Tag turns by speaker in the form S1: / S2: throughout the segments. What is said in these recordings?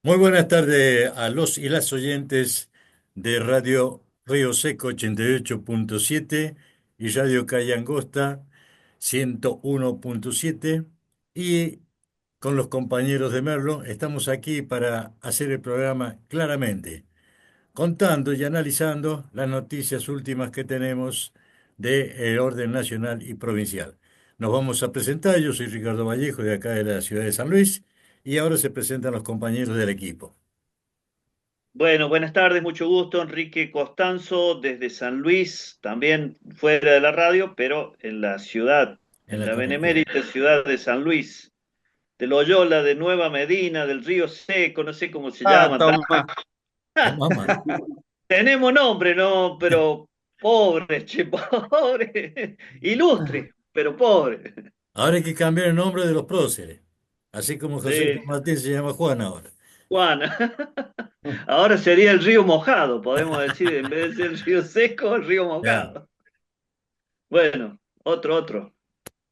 S1: Muy buenas tardes a los y las oyentes de Radio Río Seco 88.7 y Radio Calle Angosta 101.7 y con los compañeros de Merlo estamos aquí para hacer el programa claramente, contando y analizando las noticias últimas que tenemos del orden nacional y provincial. Nos vamos a presentar, yo soy Ricardo Vallejo de acá de la ciudad de San Luis y ahora se presentan los compañeros del equipo.
S2: Bueno, buenas tardes, mucho gusto. Enrique Costanzo desde San Luis, también fuera de la radio, pero en la ciudad,
S1: En
S2: en
S1: la
S2: la
S1: capital.
S2: benemérita ciudad de San Luis, de Loyola, de Nueva Medina, del Río Seco, no sé cómo se
S3: Ah,
S2: llama.
S3: toma.
S1: Mamá.
S2: Tenemos nombre, ¿no? Pero pobre, che, pobre. Ilustre, pero pobre.
S1: Ahora hay que cambiar el nombre de los próceres. Así como José
S2: Sí,
S1: San Martín se llama Juan ahora.
S2: Juan. Ahora sería el río mojado, podemos decir, en vez de ser el río seco, el río
S1: Ya.
S2: mojado. Bueno, otro.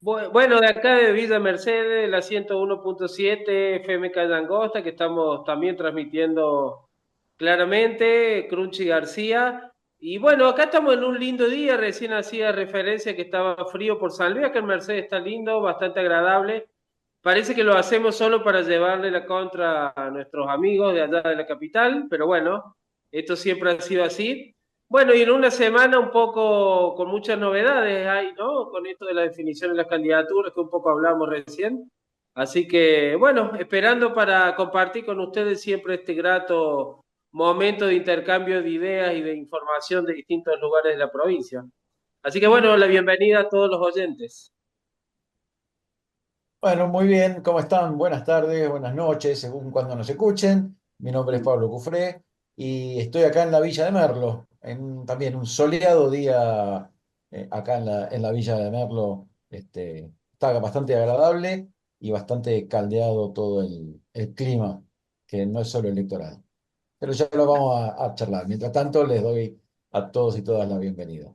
S3: Bueno, de acá de Villa Mercedes, la 101.7 FM Calle Angosta, que estamos también transmitiendo claramente, Crunchy García. Y bueno, acá estamos en un lindo día, recién hacía referencia que estaba frío por San Luis, acá en Mercedes está lindo, bastante agradable. Parece que lo hacemos solo para llevarle la contra a nuestros amigos de allá de la capital, pero bueno, esto siempre ha sido así. Bueno, y en una semana un poco con muchas novedades hay, ¿no? Con esto de la definición de las candidaturas que un poco hablamos recién. Así que, bueno, esperando para compartir con ustedes siempre este grato momento de intercambio de ideas y de información de distintos lugares de la provincia. Así que, bueno, la bienvenida a todos los oyentes.
S4: Bueno, muy bien, ¿cómo están? Buenas tardes, buenas noches, según cuando nos escuchen. Mi nombre es Pablo Cufré y estoy acá en la Villa de Merlo, en también un soleado día acá en la Villa de Merlo. Está bastante agradable y bastante caldeado todo el clima, que no es solo electoral. Pero ya lo vamos a charlar. Mientras tanto, les doy a todos y todas la bienvenida.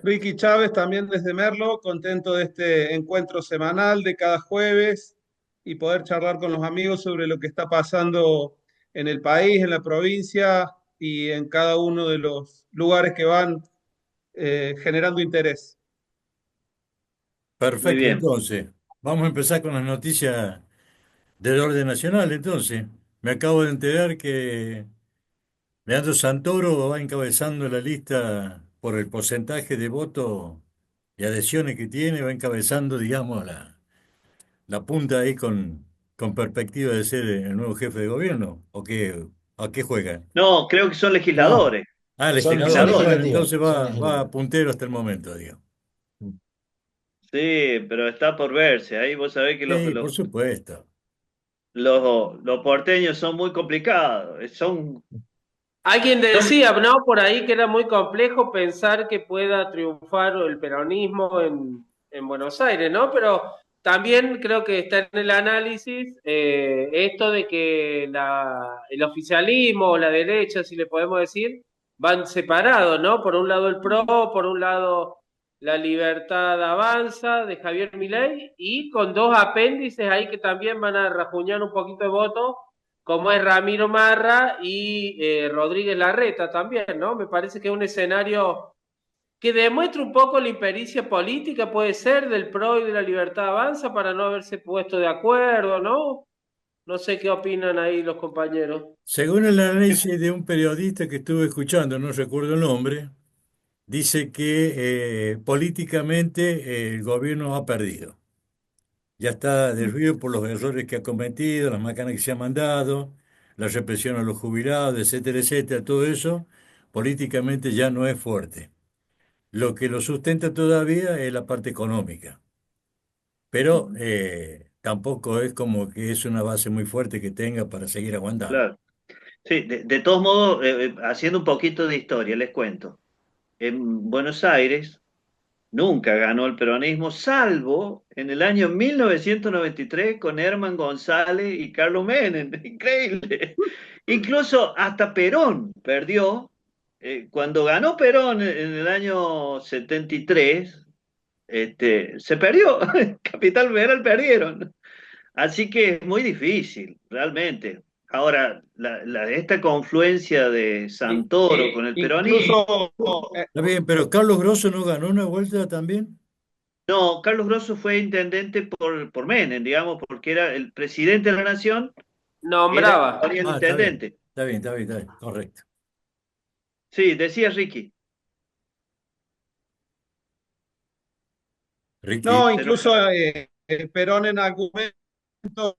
S3: Ricky Chávez también desde Merlo, contento de este encuentro semanal de cada jueves y poder charlar con los amigos sobre lo que está pasando en el país, en la provincia y en cada uno de los lugares que van generando interés.
S2: Muy
S1: Perfecto,
S2: bien.
S1: entonces. Vamos a empezar con las noticias del orden nacional, entonces. Me acabo de enterar que Leandro Santoro va encabezando la lista por el porcentaje de votos y adhesiones que tiene, va encabezando, digamos, la punta ahí con perspectiva de ser el nuevo jefe de gobierno. ¿O qué, a qué juega?
S2: No, creo que son
S4: No,
S2: legisladores.
S1: Ah,
S4: son
S1: legislador. Bueno,
S2: Legisladores.
S4: legislativos,
S1: entonces
S4: son
S1: va
S4: legislativos.
S1: puntero hasta el momento, digamos.
S2: Sí, pero está por verse. Ahí vos sabés que
S1: Sí, por supuesto.
S2: los porteños son muy complicados.
S3: Alguien
S2: Son-
S3: decía, ¿no? Por ahí que era muy complejo pensar que pueda triunfar el peronismo en Buenos Aires, ¿no? Pero también creo que está en el análisis esto de que el oficialismo o la derecha, si le podemos decir, van separados, ¿no? Por un lado el PRO, por un lado la Libertad Avanza de Javier Milei y con dos apéndices ahí que también van a rajuñar un poquito de votos como es Ramiro Marra y Rodríguez Larreta también, ¿no? Me parece que es un escenario que demuestra un poco la impericia política, puede ser, del PRO y de la Libertad Avanza para no haberse puesto de acuerdo, ¿no? No sé qué opinan ahí los compañeros.
S1: Según el análisis de un periodista que estuve escuchando, no recuerdo el nombre, dice que políticamente el gobierno ha perdido. Ya está derruido por los errores que ha cometido, las macanas que se han mandado, la represión a los jubilados, etcétera, etcétera, todo eso políticamente ya no es fuerte. Lo que lo sustenta todavía es la parte económica, pero tampoco es como que es una base muy fuerte que tenga para seguir aguantando.
S2: claro. Sí, de todos modos, haciendo un poquito de historia, les cuento. En Buenos Aires nunca ganó el peronismo, salvo en el año 1993 con Herman González y Carlos Menem. Increíble. Incluso hasta Perón perdió. Cuando ganó Perón en el año 73, se perdió. Capital Federal perdieron. Así que es muy difícil, realmente. Ahora, esta confluencia de Santoro con el peronismo,
S5: Incluso,
S1: Está bien, pero Carlos Grosso no ganó una vuelta también.
S2: no, Carlos Grosso fue intendente por Menem, digamos, porque era el presidente de la nación, era
S3: Nombraba.
S2: el
S1: Ah, está bien,
S2: intendente.
S1: está bien, está bien, está bien, correcto.
S2: Sí, decía Ricky.
S1: Ricky,
S5: no,
S2: Se nos-
S5: incluso Perón en algún momento,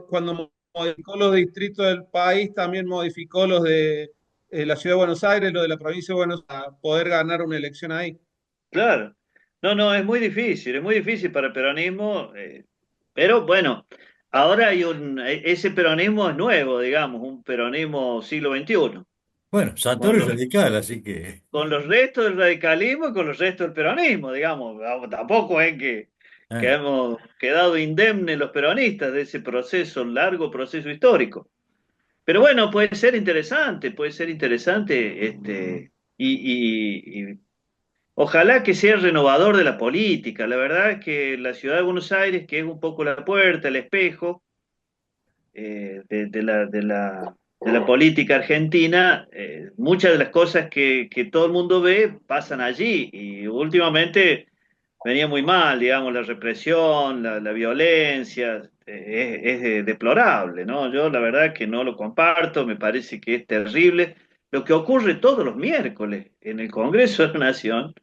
S5: cuando modificó los distritos del país, también modificó los de la ciudad de Buenos Aires, los de la provincia de Buenos Aires, para poder ganar una elección ahí.
S2: Claro. No, no, es muy difícil para el peronismo, pero bueno, ahora ese peronismo es nuevo, digamos, un peronismo siglo XXI,
S1: bueno,
S2: con
S1: Santoro es
S2: los,
S1: radical, así que
S2: con los restos del radicalismo y con los restos del peronismo, digamos. Tampoco es que
S1: eh,
S2: hemos quedado indemnes los peronistas de ese proceso, largo proceso histórico. Pero bueno, puede ser interesante, y ojalá que sea renovador de la política. La verdad es que la ciudad de Buenos Aires, que es un poco la puerta, el espejo de la política argentina, muchas de las cosas que todo el mundo ve pasan allí y últimamente venía muy mal, digamos, la represión, la violencia, es deplorable, ¿no? Yo la verdad que no lo comparto, me parece que es terrible. Lo que ocurre todos los miércoles en el Congreso de la Nación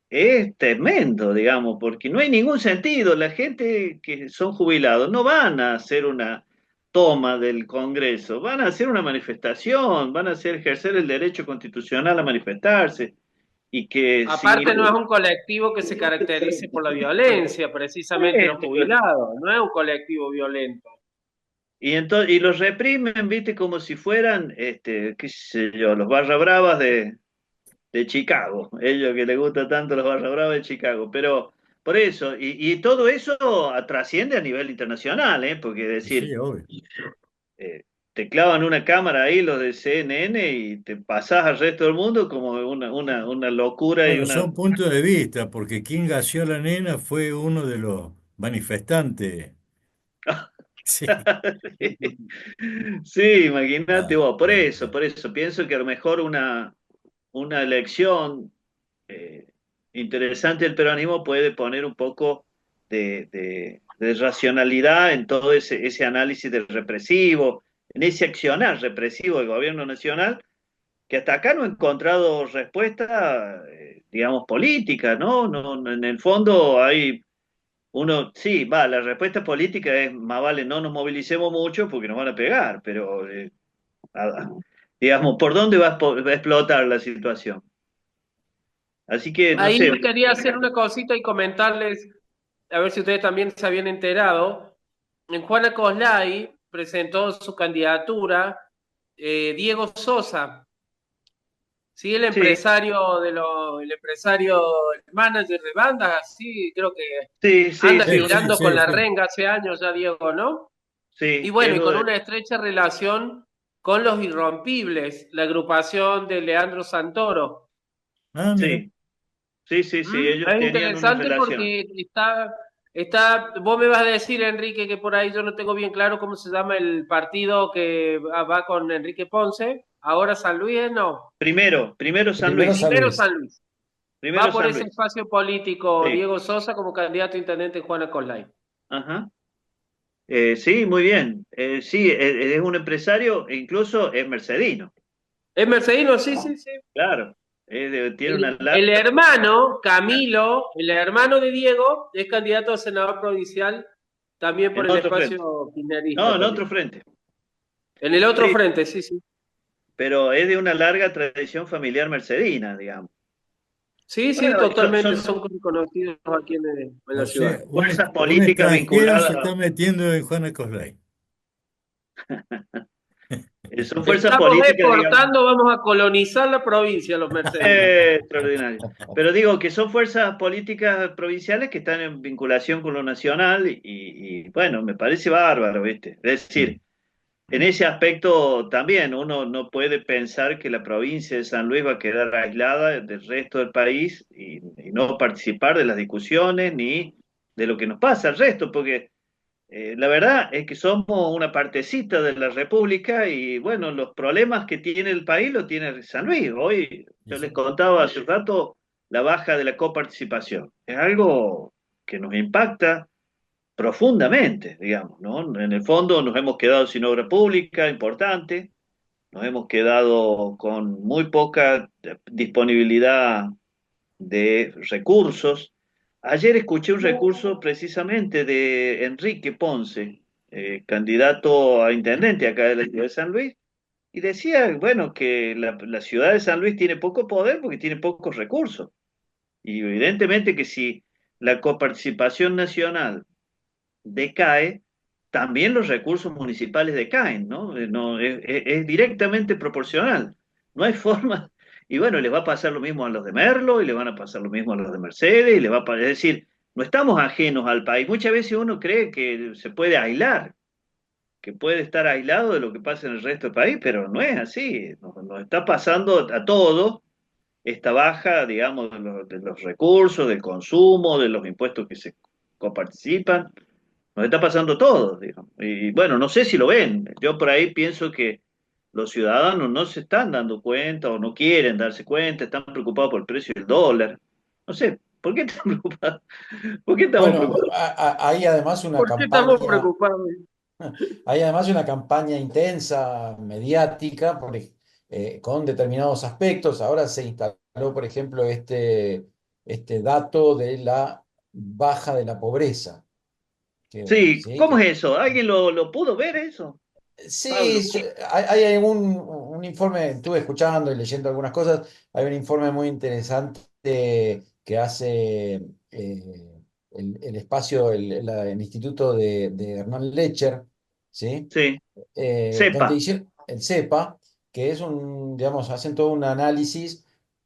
S2: es tremendo, digamos, porque no hay ningún sentido. La gente que son jubilados no van a hacer una toma del Congreso, van a hacer una manifestación, van a hacer ejercer el derecho constitucional a manifestarse y que
S3: Aparte no es
S2: significa...
S3: un colectivo que se caracterice por la violencia, precisamente los jubilados, no es un colectivo violento.
S2: Y los reprimen, viste, como si fueran, qué sé yo, los barra bravas de Chicago, ellos que les gusta tanto los barra bravas de Chicago, pero por eso, y todo eso trasciende a nivel internacional, ¿eh? Porque
S1: sí,
S2: decir,
S1: obvio.
S2: eh, te clavan una cámara ahí los de CNN y te pasás al resto del mundo como una locura y
S1: Bueno,
S2: una...
S1: son puntos de vista, porque quien gaseó a la nena fue uno de los manifestantes. Sí,
S2: Sí, imagínate
S1: claro,
S2: vos,
S1: claro, claro.
S2: por eso, pienso que a lo mejor una elección interesante del peronismo puede poner un poco de racionalidad en todo ese análisis del represivo, en ese accionar represivo del gobierno nacional, que hasta acá no ha encontrado respuesta, digamos, política, ¿no? No, en el fondo hay sí, va, la respuesta política es más vale no nos movilicemos mucho porque nos van a pegar, pero a- digamos, ¿por dónde va a explotar la situación? Así que, no
S3: Ahí
S2: sé,
S3: quería hacer una cosita y comentarles, a ver si ustedes también se habían enterado. En Juana Coslay presentó su candidatura Diego Sosa, sí,
S2: sí,
S3: el empresario, el manager de bandas, así creo que
S2: sí, sí,
S3: anda
S2: sí,
S1: Sí, sí,
S3: figurando con
S1: sí,
S3: la
S1: sí.
S3: renga hace años ya, Diego, ¿no? Y
S2: sí,
S3: bueno, y con una estrecha relación con los Irrompibles, la agrupación de Leandro Santoro.
S1: Ah, mira.
S2: sí, sí, sí, sí,
S3: ¿Mm?
S2: ellos
S3: Es
S2: tenían una
S3: interesante
S2: relación.
S3: porque vos me vas a decir, Enrique, que por ahí yo no tengo bien claro cómo se llama el partido que va con Enrique Ponce. Ahora San Luis, no.
S2: Primero San
S4: Primero
S2: Luis,
S4: San
S3: Primero
S4: Luis.
S3: San Luis. Va
S2: primero
S3: por
S2: San
S3: ese
S2: Luis,
S3: espacio político
S2: sí,
S3: Diego Sosa como candidato a intendente en Juana Colay.
S2: ajá. Sí, muy bien. Sí, es un empresario e incluso es mercedino,
S3: ¿Es Mercedino? Sí, sí, sí.
S2: claro. Tiene una
S3: El
S2: larga...
S3: hermano, Camilo, el hermano de Diego, es candidato a senador provincial también por
S2: En
S3: el
S2: otro frente.
S3: espacio
S2: No,
S3: kirchnerista
S2: en otro
S3: también.
S2: frente.
S3: En el otro
S2: Sí,
S3: frente, sí, sí.
S2: pero es de una larga tradición familiar mercedina, digamos.
S3: Sí, sí,
S2: Bueno,
S3: totalmente
S2: son
S3: son conocidos aquí en la
S1: O sea,
S3: ciudad.
S2: fuerzas
S1: un
S2: políticas
S1: extranjero se
S2: vinculadas,
S1: está metiendo en Juana Coslay.
S2: son fuerzas
S3: Estamos
S2: políticas, digamos,
S3: exportando, vamos a colonizar la provincia, los mercedinos.
S2: extraordinarias. Pero digo que son fuerzas políticas provinciales que están en vinculación con lo nacional bueno, me parece bárbaro, ¿viste? Es decir, en ese aspecto también uno no puede pensar que la provincia de San Luis va a quedar aislada del resto del país y no participar de las discusiones ni de lo que nos pasa al resto, porque La verdad es que somos una partecita de la República y bueno, los problemas que tiene el país lo tiene San Luis. Hoy
S1: Y
S2: yo les
S1: sí.
S2: contaba hace un rato la baja de la coparticipación. Es algo que nos impacta profundamente, digamos, ¿no? En el fondo nos hemos quedado sin obra pública importante, nos hemos quedado con muy poca disponibilidad de recursos. Ayer escuché un recurso precisamente de Enrique Ponce, candidato a intendente acá de la ciudad de San Luis, y decía, bueno, que la ciudad de San Luis tiene poco poder porque tiene pocos recursos. Y evidentemente que si la coparticipación nacional decae, también los recursos municipales decaen, ¿no? No, es directamente proporcional. No hay forma. Y bueno, les va a pasar lo mismo a los de Merlo, y le van a pasar lo mismo a los de Mercedes, y le va a es decir, no estamos ajenos al país. Muchas veces uno cree que se puede aislar, que puede estar aislado de lo que pasa en el resto del país, pero no es así. Nos está pasando a todos esta baja, digamos, de los recursos, del consumo, de los impuestos que se coparticipan. Nos está pasando todo, digamos. Y bueno, no sé si lo ven. Yo por ahí pienso que los ciudadanos no se están dando cuenta o no quieren darse cuenta, están preocupados por el precio del dólar. No sé, ¿por qué están preocupados? ¿Por qué estamos
S4: Bueno,
S2: preocupados?
S4: hay además una
S3: ¿Por qué estamos
S4: campaña.
S3: preocupados?
S4: Hay además una campaña intensa, mediática, con determinados aspectos. Ahora se instaló, por ejemplo, este dato de la baja de la pobreza.
S2: Sí,
S4: ¿Sí?
S2: ¿cómo es eso? ¿Alguien lo pudo ver eso?
S4: Sí,
S2: Pablo.
S4: hay un informe, estuve escuchando y leyendo algunas cosas, hay un informe muy interesante que hace el espacio, el Instituto de Hernán Lecher, ¿sí?
S2: Sí,
S4: Donde
S2: sepa.
S4: hicieron el CEPA, que es digamos, hacen todo un análisis,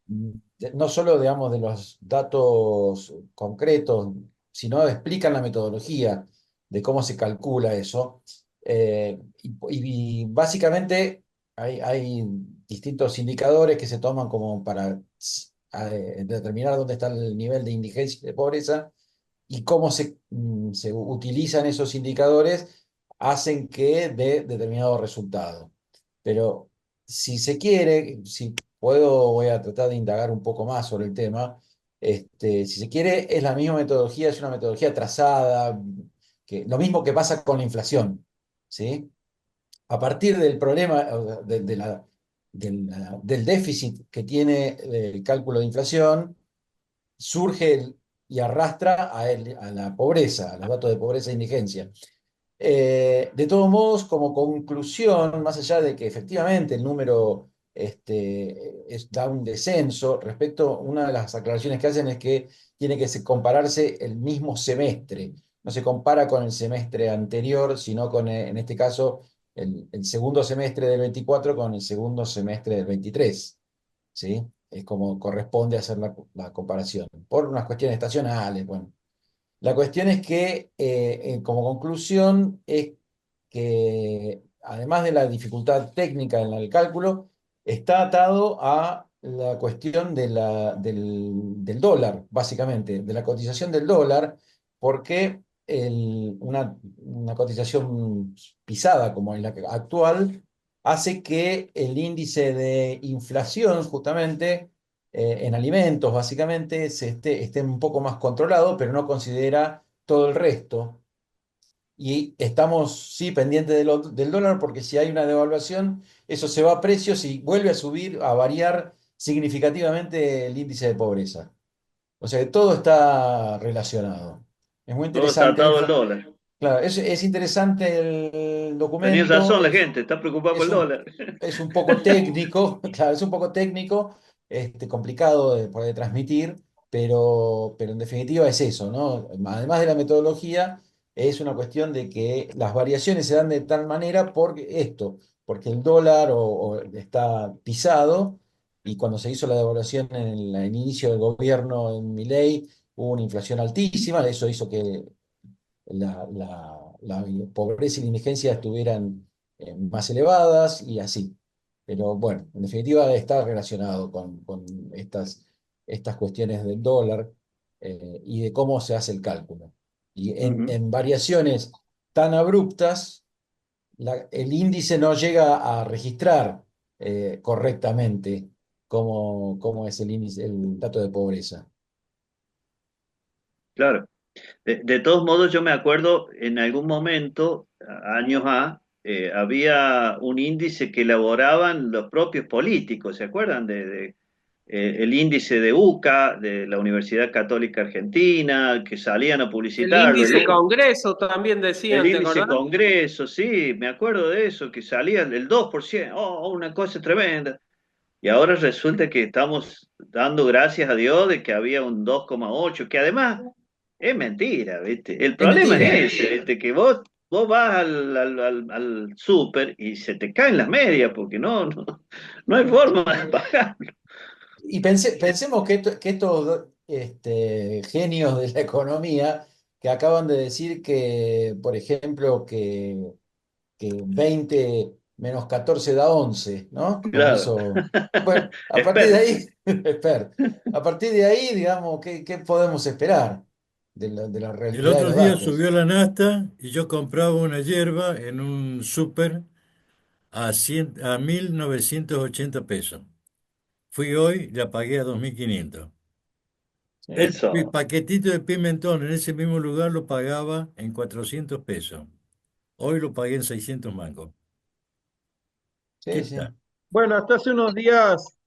S4: no solo, digamos, de los datos concretos, sino explican la metodología de cómo se calcula eso. Y básicamente hay distintos indicadores que se toman como para determinar dónde está el nivel de indigencia y de pobreza y cómo se utilizan esos indicadores hacen que dé determinado resultado. Pero si se quiere, si puedo, voy a tratar de indagar un poco más sobre el tema. Si se quiere, es la misma metodología, es una metodología trazada, lo mismo que pasa con la inflación, ¿sí? A partir del problema, o del déficit que tiene el cálculo de inflación, surge y arrastra a la pobreza, a los datos de pobreza e indigencia. De todos modos, como conclusión, más allá de que efectivamente el número da un descenso, una de las aclaraciones que hacen es que tiene que compararse el mismo semestre. No se compara con el semestre anterior, sino con, en este caso, el segundo semestre del 24 con el segundo semestre del 23. ¿Sí? Es como corresponde hacer la comparación, por unas cuestiones estacionales. Bueno, la cuestión es que, como conclusión, es que además de la dificultad técnica en el cálculo, está atado a la cuestión del dólar, básicamente, de la cotización del dólar, porque una cotización pisada como la actual hace que el índice de inflación, justamente, en alimentos, básicamente, esté un poco más controlado, pero no considera todo el resto. Y estamos, sí, pendientes del dólar, porque si hay una devaluación, eso se va a precios y vuelve a subir, a variar significativamente el índice de pobreza. O sea que todo está relacionado. Es muy
S2: Todo está
S4: interesante.
S2: atado al dólar.
S4: Claro, es interesante el
S2: Tenía
S4: documento,
S2: razón la gente, está preocupada por
S4: es
S2: el
S4: un,
S2: dólar.
S4: es un poco técnico, claro, es un poco técnico, complicado de poder transmitir, pero en definitiva es eso, ¿no? Además de la metodología, es una cuestión de que las variaciones se dan de tal manera porque el dólar está pisado y cuando se hizo la devaluación en el inicio del gobierno en Milei, hubo una inflación altísima, eso hizo que la pobreza y la indigencia estuvieran más elevadas y así. Pero bueno, en definitiva está relacionado con estas cuestiones del dólar y de cómo se hace el cálculo. Y
S2: Ujú.
S4: en variaciones tan abruptas, el índice no llega a registrar correctamente cómo es el índice, el dato de pobreza.
S2: Claro. De todos modos, yo me acuerdo en algún momento, años había un índice que elaboraban los propios políticos, ¿se acuerdan? El índice de UCA, de la Universidad Católica Argentina, que salían a
S3: El
S2: publicitarlo.
S3: índice Congreso también
S2: El
S3: decían, ¿te
S2: índice
S3: acordás?
S2: Congreso, sí, me acuerdo de eso, que salía el 2%, una cosa tremenda. Y ahora resulta que estamos dando gracias a Dios de que había un 2,8, que además es mentira, ¿viste? El
S4: Es
S2: problema
S4: mentira.
S2: es ese, ¿viste? Que vos vas al súper y se te caen las medias porque no hay forma de pagarlo.
S4: Y pensemos que estos genios de la economía que acaban de decir que, por ejemplo, que 20 menos 14 da 11, ¿no? Con
S2: Claro.
S4: eso, bueno, a partir de
S2: Expert.
S4: ahí, espera, a partir de ahí, digamos, ¿qué podemos esperar de la
S1: El
S4: realidad de
S1: otro
S4: los
S1: día
S4: datos?
S1: subió la nafta y yo compraba una hierba en un súper a 1.980 pesos. Fui hoy, la pagué a 2.500. El
S2: Eso.
S1: paquetito de pimentón en ese mismo lugar lo pagaba en 400 pesos. Hoy lo pagué en 600 mangos. ¿Qué
S4: Sí,
S1: tal?
S4: sí.
S5: Bueno, hasta hace unos días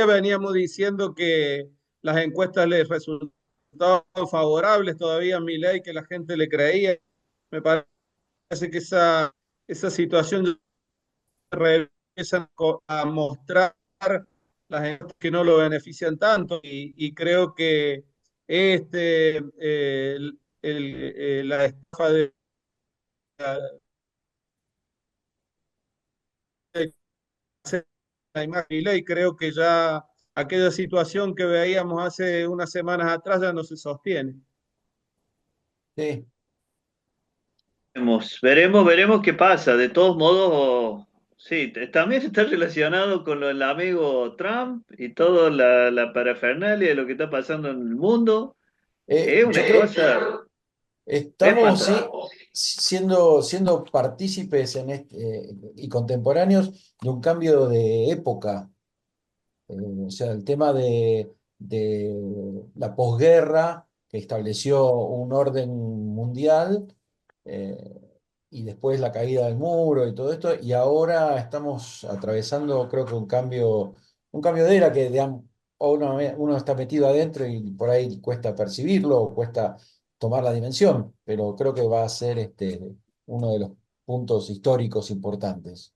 S5: veníamos diciendo que las encuestas les resultaban favorables todavía a Milei, que la gente le creía. Me parece que esa situación empiezan a mostrar las encuestas que no lo benefician tanto y creo que la estafa de la imagen de Milei, creo que ya aquella situación que veíamos hace unas semanas atrás ya no se sostiene.
S4: Sí.
S2: Veremos qué pasa. De todos modos, sí, también está relacionado con el amigo Trump y toda la parafernalia de lo que está pasando en el mundo. Es una
S4: Yo creo,
S2: cosa
S4: estamos, sí,
S2: espantosa.
S4: siendo partícipes y contemporáneos de un cambio de época. O sea, el tema de la posguerra que estableció un orden mundial, eh, y después la caída del muro y todo esto, y ahora estamos atravesando, creo que un cambio de era que o uno está metido adentro y por ahí cuesta percibirlo o cuesta tomar la dimensión, pero creo que va a ser uno de los puntos históricos importantes.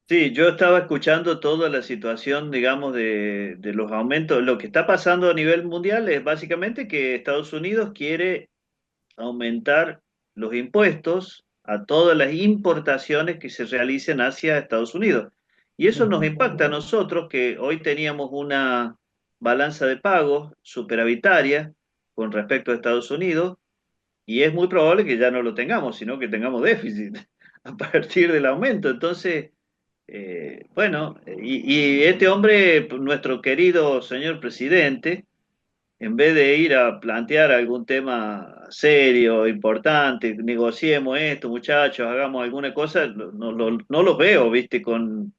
S2: Sí, yo estaba escuchando toda la situación, digamos, de los aumentos. Lo que está pasando a nivel mundial es básicamente que Estados Unidos quiere aumentar los impuestos a todas las importaciones que se realicen hacia Estados Unidos. Y eso nos
S4: Ujú.
S2: impacta a nosotros, que hoy teníamos una balanza de pagos superavitaria con respecto a Estados Unidos, y es muy probable que ya no lo tengamos, sino que tengamos déficit a partir del aumento. Entonces, bueno, y este hombre, nuestro querido señor presidente, en vez de ir a plantear algún tema serio, importante, negociemos esto, muchachos, hagamos alguna cosa, no los veo, viste, con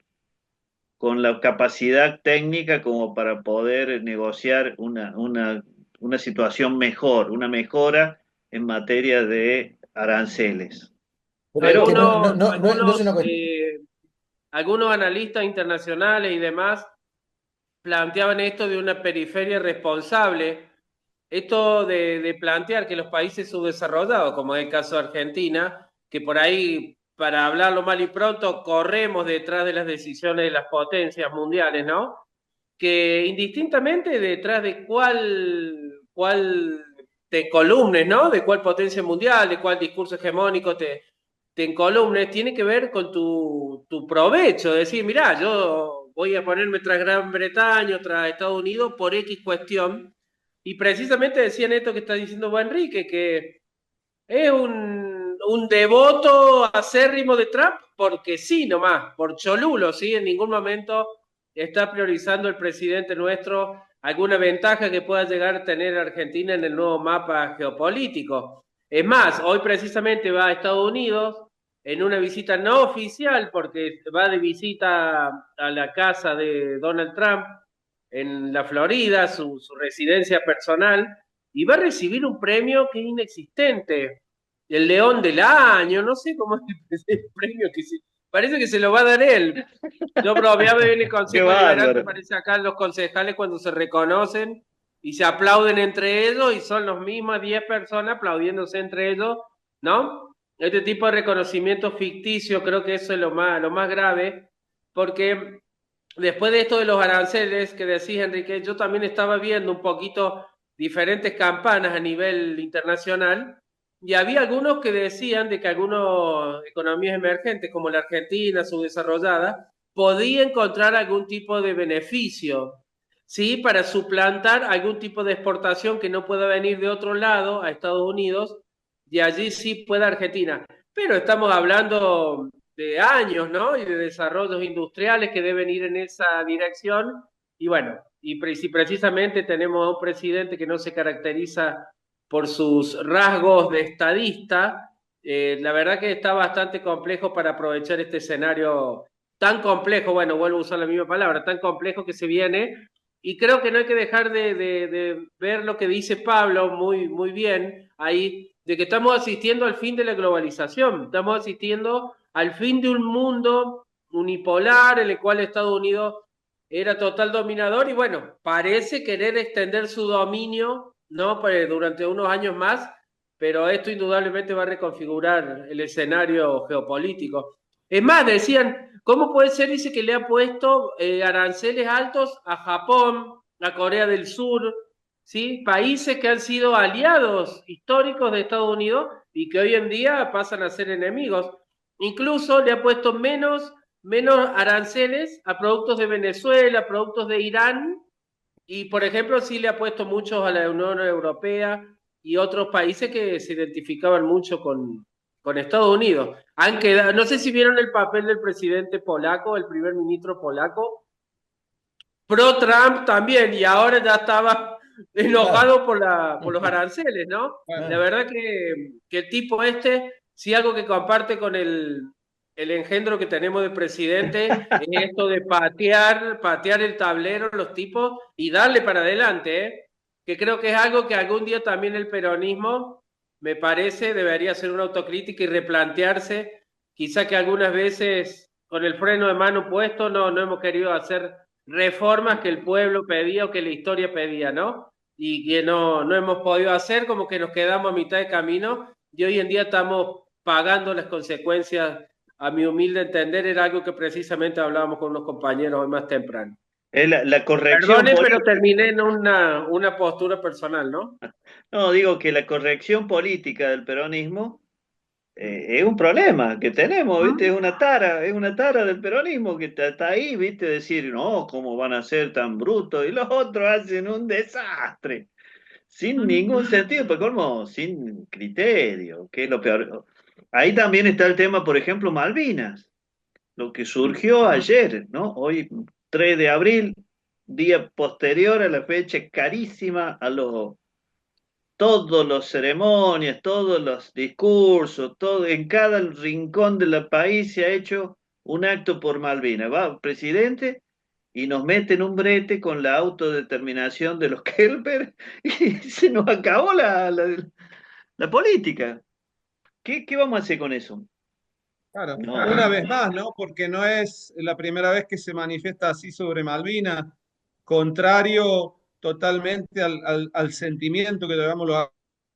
S2: la capacidad técnica como para poder negociar una situación mejor, una mejora en materia de aranceles.
S4: Pero es que
S2: Pero
S4: no es una cuestión.
S3: Algunos analistas internacionales y demás planteaban esto de una periferia responsable, esto de plantear que los países subdesarrollados, como es el caso de Argentina, que por ahí, para hablarlo mal y pronto, corremos detrás de las decisiones de las potencias mundiales, ¿no? Que indistintamente detrás de cuál te columnes, ¿no? De cuál potencia mundial, de cuál discurso hegemónico te encolumnes, tiene que ver con tu provecho, decir, mirá, yo voy a ponerme tras Gran Bretaña, tras Estados Unidos por X cuestión, y precisamente decían esto que está diciendo Juan Enrique, que es un devoto acérrimo de Trump porque sí, nomás, por cholulo, ¿sí? En ningún momento está priorizando el presidente nuestro alguna ventaja que pueda llegar a tener Argentina en el nuevo mapa geopolítico. Es más, hoy precisamente va a Estados Unidos en una visita no oficial, porque va de visita a la casa de Donald Trump en la Florida, su residencia personal, y va a recibir un premio que es inexistente, el León del Año, no sé cómo es el premio parece que se lo va a dar él. Yo bromeaba en el
S2: Qué
S3: Consejo Liberante,
S2: bárbaro.
S3: parece acá los concejales cuando se reconocen y se aplauden entre ellos y son los mismos 10 personas aplaudiéndose entre ellos, ¿no? Este tipo de reconocimiento ficticio creo que eso es lo más grave, porque después de esto de los aranceles que decís, Enrique, yo también estaba viendo un poquito diferentes campanas a nivel internacional y había algunos que decían de que algunas economías emergentes como la Argentina, subdesarrollada, podía encontrar algún tipo de beneficio, ¿sí? Para suplantar algún tipo de exportación que no pueda venir de otro lado a Estados Unidos y allí sí pueda Argentina. Pero estamos hablando de años, ¿no? Y de desarrollos industriales que deben ir en esa dirección. Y bueno, si precisamente tenemos a un presidente que no se caracteriza por sus rasgos de estadista, la verdad que está bastante complejo para aprovechar este escenario tan complejo, bueno, vuelvo a usar la misma palabra, tan complejo que se viene, y creo que no hay que dejar de ver lo que dice Pablo muy bien ahí, de que estamos asistiendo al fin de la globalización, estamos asistiendo al fin de un mundo unipolar en el cual Estados Unidos era total dominador y bueno, parece querer extender su dominio, ¿no? Durante unos años más, pero esto indudablemente va a reconfigurar el escenario geopolítico. Es más, decían, ¿cómo puede ser? Dice que le ha puesto aranceles altos a Japón, a Corea del Sur, ¿sí? Países que han sido aliados históricos de Estados Unidos y que hoy en día pasan a ser enemigos. Incluso le ha puesto menos aranceles a productos de Venezuela, productos de Irán, y por ejemplo sí le ha puesto muchos a la Unión Europea y otros países que se identificaban mucho con Estados Unidos. Han quedado, no sé si vieron el papel del presidente polaco, el primer ministro polaco, pro Trump también, y ahora ya estaba
S4: Claro.
S3: enojado por los aranceles, ¿no? La
S4: Ah,
S3: verdad que el tipo este, si algo que comparte con el engendro que tenemos de presidente, es esto de patear el tablero los tipos y darle para adelante, ¿eh? Que creo que es algo que algún día también el peronismo, me parece, debería hacer una autocrítica y replantearse, quizá que algunas veces con el freno de mano puesto no hemos querido hacer reformas que el pueblo pedía o que la historia pedía, ¿no? Y que no hemos podido hacer, como que nos quedamos a mitad de camino y hoy en día estamos pagando las consecuencias, a mi humilde entender, era algo que precisamente hablábamos con unos compañeros hoy más temprano.
S2: Es la corrección
S3: Perdone, pero
S2: política.
S3: terminé en una postura personal, ¿no?
S2: No, digo que la corrección política del peronismo es un problema que tenemos, ¿viste? Es una tara del peronismo que está ahí, ¿viste? Decir, no, ¿cómo van a ser tan brutos? Y los otros hacen un desastre, sin ningún sentido, pues como sin criterio, que es lo peor. Ahí también está el tema, por ejemplo, Malvinas, lo que surgió ayer, ¿no? Hoy, 3 de abril, día posterior a la fecha carísima a los todos los ceremonias, todos los discursos, todo, en cada rincón del país se ha hecho un acto por Malvinas. Va el presidente y nos mete en un brete con la autodeterminación de los Kelper y se nos acabó la política. ¿Qué vamos a hacer con eso?
S5: Claro,
S2: No.
S5: una vez más, ¿no? Porque no es la primera vez que se manifiesta así sobre Malvinas, contrario totalmente al sentimiento que llevamos los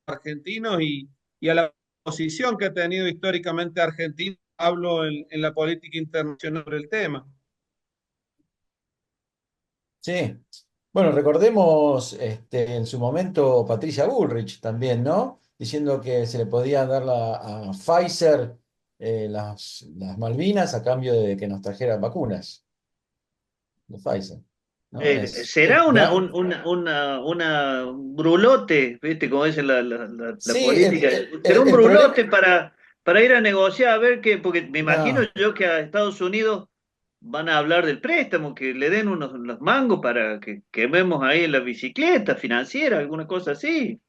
S5: argentinos y a la posición que ha tenido históricamente Argentina, hablo en la política internacional sobre el tema.
S4: sí. Bueno, recordemos en su momento Patricia Bullrich también, ¿no? Diciendo que se le podía dar a Pfizer las Malvinas a cambio de que nos trajeran vacunas de Pfizer, ¿no?
S2: ¿Será una brulote, viste, como dice la
S4: Sí,
S2: política? ¿Será un
S4: el problema.
S2: brulote para ir a negociar a ver qué? Porque me imagino
S4: No,
S2: yo que a Estados Unidos van a hablar del préstamo, que le den unos mangos para que quememos ahí en la bicicleta financiera, alguna cosa así.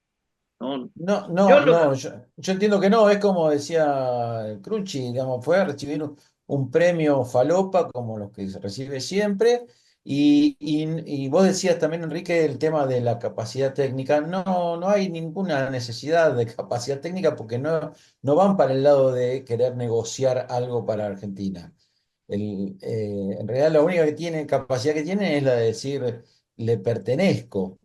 S2: No,
S4: No,
S2: yo
S4: no,
S2: lo,
S4: no, yo entiendo que no, es como decía Crunchy, digamos, fue a recibir un premio falopa como los que se recibe siempre, y vos decías también, Enrique, el tema de la capacidad técnica, no, no hay ninguna necesidad de capacidad técnica porque no van para el lado de querer negociar algo para Argentina. En realidad la única que tiene, capacidad que tiene es la de decir, le pertenezco.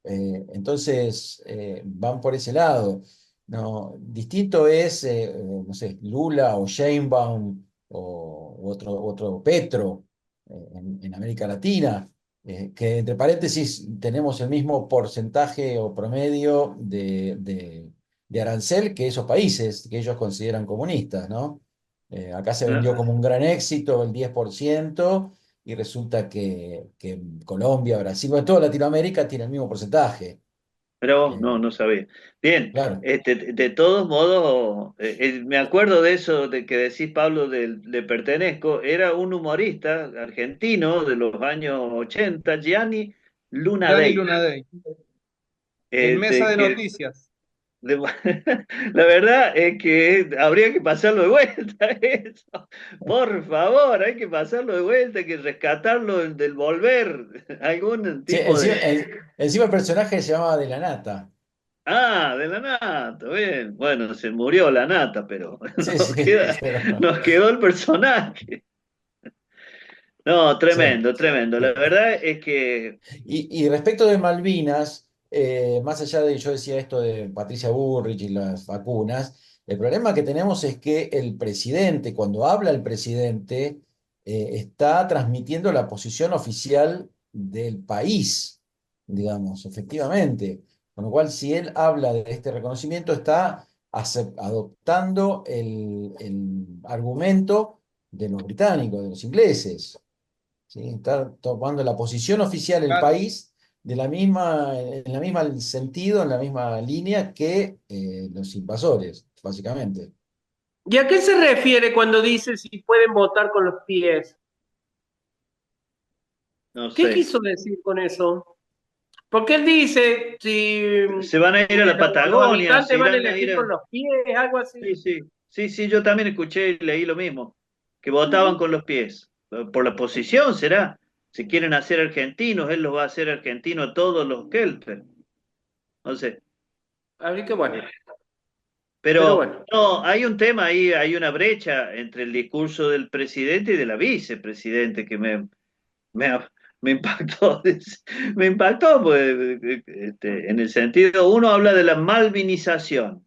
S4: Entonces, van por ese lado. No, distinto es, no sé, Lula o Sheinbaum u otro Petro en América Latina, que entre paréntesis tenemos el mismo porcentaje o promedio de arancel que esos países que ellos consideran comunistas, ¿no? Acá se vendió como un gran éxito el 10% y resulta que Colombia, Brasil, bueno, toda Latinoamérica tiene el mismo porcentaje.
S2: pero
S4: Eh,
S2: no, no sabía. Bien,
S4: claro.
S2: de todos modos, me acuerdo de eso de que decís, Pablo, de Pertenezco, era un humorista argentino de los años 80, Gianni
S5: Gianni
S2: Lunadei.
S5: Lunadei, en Mesa
S2: Este,
S5: de
S2: que
S5: Noticias.
S2: de- la verdad es que habría que pasarlo de vuelta eso. Por favor, hay que pasarlo de vuelta, hay que rescatarlo del volver, algún
S4: Sí,
S2: tipo
S4: encima,
S2: de...
S4: encima el personaje se llamaba De la Nata.
S2: Ah, de la nata, bien. Bueno, se murió la nata, pero
S4: Sí, sí, pero
S2: nos quedó el personaje. No,
S4: sí.
S2: tremendo, tremendo. La verdad es que
S4: Y respecto de Malvinas, más allá de, yo decía esto de Patricia Bullrich y las vacunas, el problema que tenemos es que el presidente, cuando habla el presidente, está transmitiendo la posición oficial del país, digamos, efectivamente. Con lo cual, si él habla de este reconocimiento, está adoptando el argumento de los británicos, de los ingleses. ¿Sí? Está tomando la posición oficial el
S5: Claro.
S4: país en la misma sentido, en la misma línea que los invasores, básicamente.
S3: ¿Y a qué se refiere cuando dice si pueden votar con los pies?
S2: no
S3: ¿Qué
S2: sé.
S3: quiso decir con eso? Porque él dice si
S2: Se van a ir a la
S3: los
S2: Patagonia, se
S3: habitantes van a
S2: irán a ir
S3: elegir
S2: a...
S3: con los pies, algo así.
S2: Sí, sí, sí, sí, yo también escuché y leí lo mismo, que votaban con los pies, por la posición será. Si quieren hacer argentinos, él los va a hacer argentinos a todos los Kelper. No sé.
S3: Así que bueno, pero
S2: Pero
S3: bueno.
S2: no, hay un tema ahí, hay una brecha entre el discurso del presidente y de la vicepresidente que me, me impactó. Me impactó, pues, en el sentido, uno habla de la malvinización,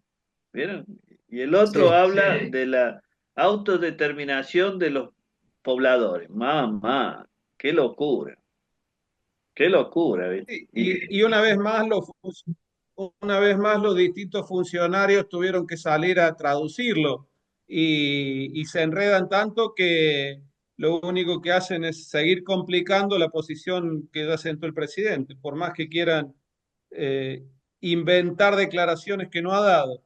S2: ¿vieron? Y el otro
S4: Sí.
S2: habla de la autodeterminación de los pobladores. Mamá, qué locura, ¿viste?
S5: Y una vez más los distintos funcionarios tuvieron que salir a traducirlo y se enredan tanto que lo único que hacen es seguir complicando la posición que ya sentó el presidente, por más que quieran eh, inventar declaraciones que no ha dado.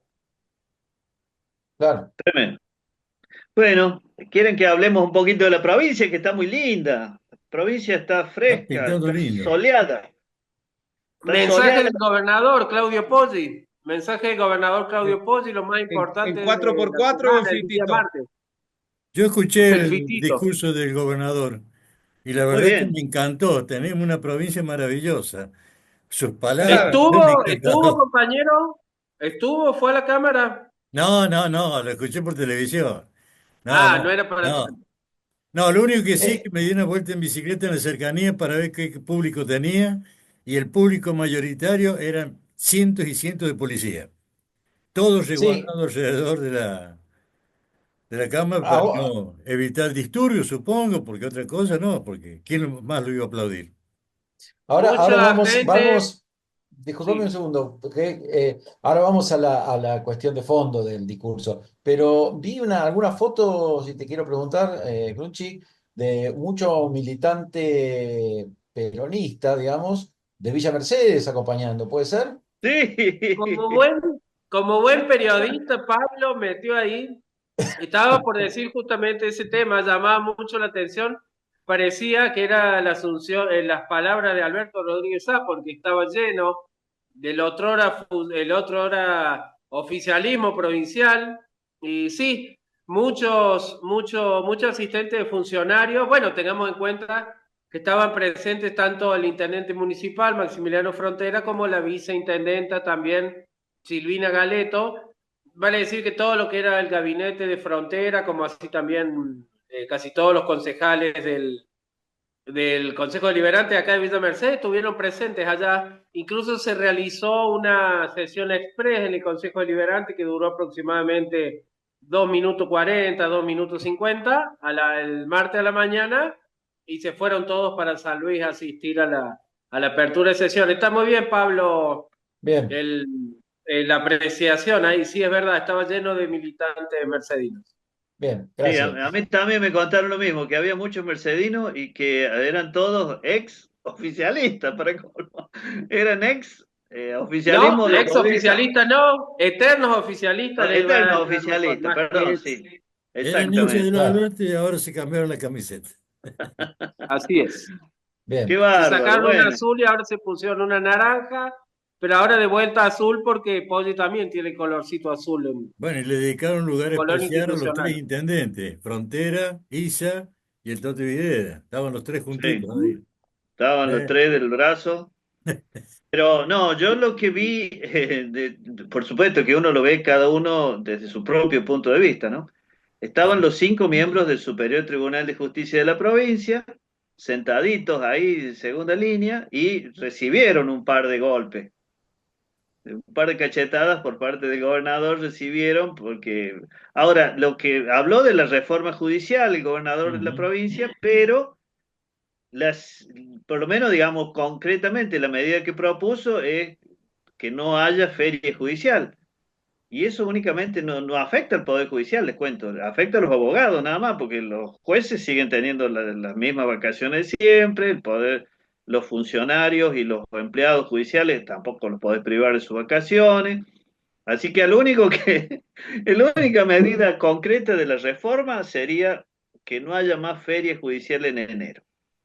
S4: Claro.
S2: Tremendo. Bueno, quieren que hablemos un poquito de la provincia, que está muy linda. La provincia está
S1: Está
S2: fresca,
S1: pintando
S2: está
S1: lindo.
S2: soleada. Está
S3: Mensaje
S2: soleada.
S3: del gobernador Claudio Poggi. Mensaje del gobernador
S5: Eh,
S3: Claudio Poggi, lo más
S5: en
S3: importante
S5: cuatro
S3: de
S5: por
S3: la
S5: cuatro o
S3: semana, el día
S5: Fitito.
S3: martes.
S1: Yo escuché
S3: El
S1: el
S3: fitito.
S1: discurso del gobernador y la
S2: Muy
S1: verdad que
S2: bien.
S1: me encantó. Tenemos una provincia maravillosa. Sus palabras
S5: Claro.
S1: fueron
S3: Estuvo,
S1: encantadoras.
S3: compañero, estuvo, fue a la cámara.
S1: No, no, no, lo escuché por televisión. No,
S3: Ah, no
S1: no,
S3: era para...
S1: no. No, lo único que sí es que
S4: Eh,
S1: me di una vuelta en bicicleta en la cercanía para ver qué público tenía y el público mayoritario eran cientos y cientos de policías, todos
S4: sí,
S1: resguardados alrededor de la cámara para
S4: ah,
S1: no evitar disturbios, supongo, porque otra cosa no, porque ¿quién más lo iba a aplaudir?
S4: ahora
S3: Mucha gente,
S4: disculpame un
S3: sí.
S4: segundo, porque ahora vamos a la cuestión de fondo del discurso, pero vi alguna foto, si te quiero preguntar, Crunchy, de mucho militante peronista, digamos, de Villa Mercedes acompañando, ¿puede ser?
S3: Como
S2: Sí.
S3: buen, como buen periodista, Pablo metió ahí. Estaba por decir justamente ese tema, llamaba mucho la atención, parecía que era la asunción, las palabras de Alberto Rodríguez Sá, porque estaba lleno del otrora, el otrora oficialismo provincial, y sí, muchos asistentes de funcionarios, bueno, tengamos en cuenta que estaban presentes tanto el intendente municipal, Maximiliano Frontera, como la viceintendenta también, Silvina Galeto. Vale decir que todo lo que era el gabinete de Frontera, como así también casi todos los concejales del Consejo Deliberante acá de Villa Mercedes estuvieron presentes allá. Incluso se realizó una sesión express en el Consejo Deliberante que duró aproximadamente 2 minutos 40, 2 minutos 50, el martes a la mañana, y se fueron todos para San Luis a asistir a la apertura de sesión. Está muy bien, Pablo,
S4: Bien,
S3: el, la apreciación ahí, sí es verdad, estaba lleno de militantes mercedinos.
S4: bien,
S2: Sí,
S4: gracias.
S2: a mí también me contaron lo mismo, que había muchos mercedinos y que eran todos ex oficialistas, para colmo. Eran ex
S3: No,
S2: oficialismo de
S3: ex
S2: Rodríguez.
S3: oficialistas no, eternos oficialistas les va a
S2: Eternos
S3: entrar mejor,
S2: oficialistas,
S3: más
S2: perdón,
S3: que
S2: sí,
S3: ex.
S1: Eran hinchas del
S2: exactamente.
S4: Claro,
S1: Alberti y ahora se cambiaron la camiseta.
S3: Así es.
S2: Qué
S4: bien.
S3: Se
S2: bárbaro,
S3: sacaron una
S2: bueno.
S3: azul y ahora se pusieron una naranja, pero ahora de vuelta azul porque Poggi también tiene colorcito azul en
S1: Bueno, y le dedicaron un lugar
S3: color
S1: especial a los tres
S3: institucional.
S1: intendentes, Frontera, Isa y el Tote Videla. Estaban los tres
S2: Sí,
S1: juntitos ahí.
S2: estaban los
S1: ¿Eh?
S2: tres del brazo. Pero no, yo lo que vi, por supuesto que uno lo ve cada uno desde su propio punto de vista, ¿no? Estaban
S1: Claro.
S2: los 5 miembros del Superior Tribunal de Justicia de la provincia, sentaditos ahí en segunda línea, y recibieron un par de golpes, un par de cachetadas por parte del gobernador recibieron, porque ahora lo que habló de la reforma judicial, el gobernador de la
S1: Ujú.
S2: provincia, pero las, por lo menos, digamos, concretamente la medida que propuso es que no haya feria judicial. Y eso únicamente no afecta al Poder Judicial, les cuento, afecta a los abogados nada más, porque los jueces siguen teniendo las mismas vacaciones siempre, el poder, los funcionarios y los empleados judiciales tampoco los podés privar de sus vacaciones. Así que la única medida concreta de la reforma sería que no haya más feria judicial en enero,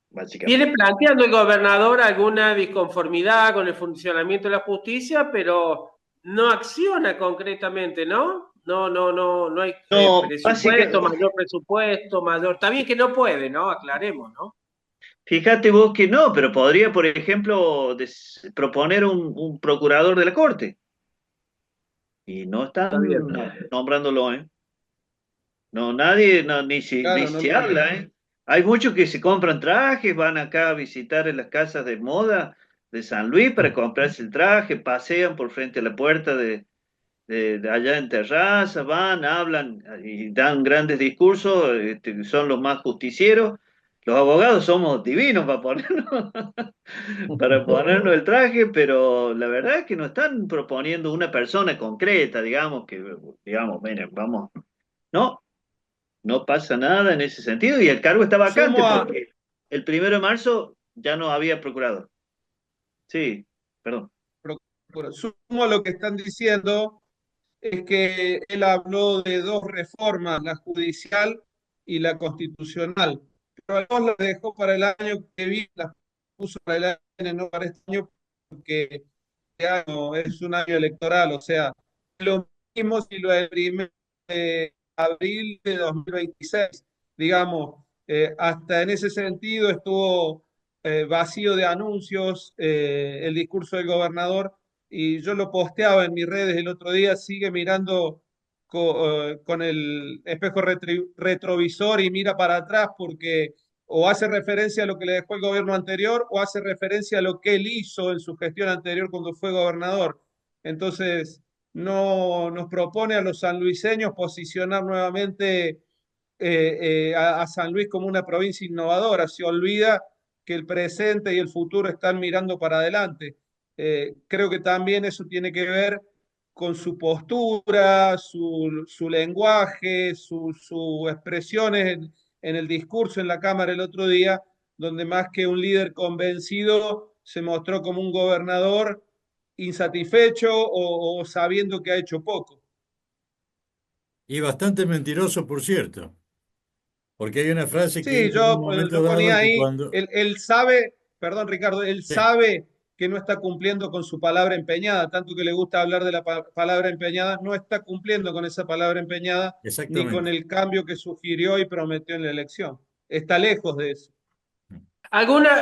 S3: Viene
S2: básicamente.
S3: planteando el gobernador alguna disconformidad con el funcionamiento de la justicia, pero no acciona concretamente, ¿no? No hay
S2: No,
S3: presupuesto, mayor presupuesto, mayor. Está bien que no puede, ¿no? Aclaremos, ¿no?
S2: fíjate vos que no, pero podría, por ejemplo, proponer un procurador de la Corte. Y no
S3: Está bien.
S2: están nombrándolo, ¿eh? No, nadie, no, ni
S5: Claro, no
S2: se
S5: lo...
S2: habla, ¿eh? Hay muchos que se compran trajes, van acá a visitar en las casas de moda de San Luis para comprarse el traje, pasean por frente a la puerta de allá en terraza, van, hablan y dan grandes discursos, son los más justicieros. Los abogados somos divinos para ponernos, para ponernos el traje, pero la verdad es que no están proponiendo una persona concreta, digamos, miren, vamos, no, no pasa nada en ese sentido y el cargo está vacante
S5: Sumo a,
S2: porque el 1 de marzo ya no había procurador. Sí, perdón.
S5: sumo a lo que están diciendo, es que él habló de dos reformas, la judicial y la constitucional, pero a dos las dejó para el año que viene, las puso para el año, que viene, no para este año, porque este año es un año electoral, o sea, lo mismo si lo del 1 de abril de 2026, digamos, hasta en ese sentido estuvo vacío de anuncios el discurso del gobernador y yo lo posteaba en mis redes el otro día, sigue mirando con el espejo retrovisor y mira para atrás porque o hace referencia a lo que le dejó el gobierno anterior o hace referencia a lo que él hizo en su gestión anterior cuando fue gobernador. Entonces, no nos propone a los sanluiseños posicionar nuevamente a San Luis como una provincia innovadora. Se olvida que el presente y el futuro están mirando para adelante. Creo que también eso tiene que ver con su postura, su lenguaje, sus expresiones en el discurso en la Cámara el otro día, donde más que un líder convencido se mostró como un gobernador insatisfecho o sabiendo que ha hecho poco.
S1: Y bastante mentiroso, por cierto, porque hay una frase que
S5: Sí,
S1: dice en un
S5: yo
S1: momento
S5: lo ponía
S1: dado que
S5: ahí.
S1: cuando...
S5: Él sabe, perdón Ricardo, él
S1: Sí,
S5: sabe que no está cumpliendo con su palabra empeñada, tanto que le gusta hablar de la palabra empeñada, no está cumpliendo con esa palabra empeñada ni con
S1: exactamente.
S5: el cambio que sugirió y prometió en la elección. Está lejos de eso.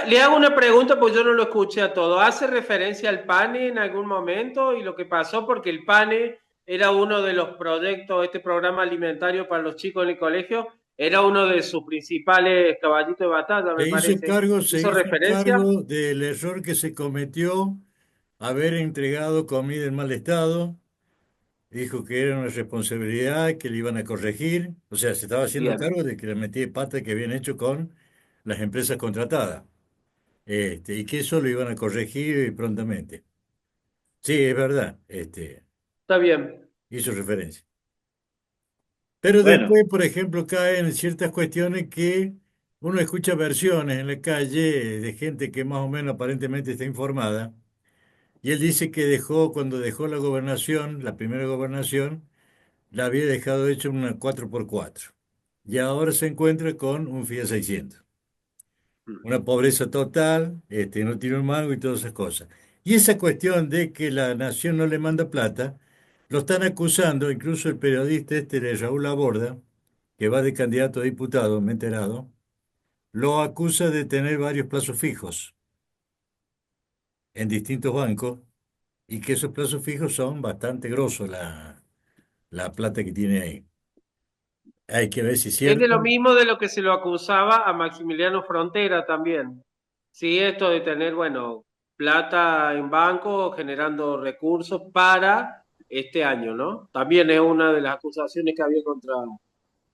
S3: Le hago una pregunta, pues yo no lo escuché a todo. ¿Hace referencia al PANE en algún momento y lo que pasó? Porque el PANE era uno de los proyectos, este programa alimentario para los chicos en el colegio, era uno de sus principales caballitos de batalla, me parece.
S1: Se
S3: ¿Hizo
S1: hizo
S3: referencia?
S1: cargo del error que se cometió haber entregado comida en mal estado. Dijo que era una responsabilidad que le iban a corregir. O sea, se estaba haciendo
S3: Bien,
S1: cargo de que le metí de pata que habían hecho con las empresas contratadas. Y que eso lo iban a corregir prontamente. Sí, es verdad.
S3: está bien.
S1: Hizo referencia. Pero
S2: Bueno,
S1: después, por ejemplo, caen ciertas cuestiones que uno escucha versiones en la calle de gente que más o menos aparentemente está informada. Y él dice que dejó, cuando dejó la gobernación, la primera gobernación, la había dejado hecho una 4x4. Y ahora se encuentra con un Fiat 600. Una pobreza total, no tiene un mango y todas esas cosas. Y esa cuestión de que la nación no le manda plata, lo están acusando, incluso el periodista de Raúl Laborda, que va de candidato a diputado, me he enterado, lo acusa de tener varios plazos fijos en distintos bancos y que esos plazos fijos son bastante grosos la plata que tiene ahí. Hay que ver si es
S3: Es de lo
S1: cierto.
S3: mismo de lo que se lo acusaba a Maximiliano Frontera también. Sí, esto de tener, bueno, plata en banco generando recursos para este año, ¿no? También es una de las acusaciones que había contra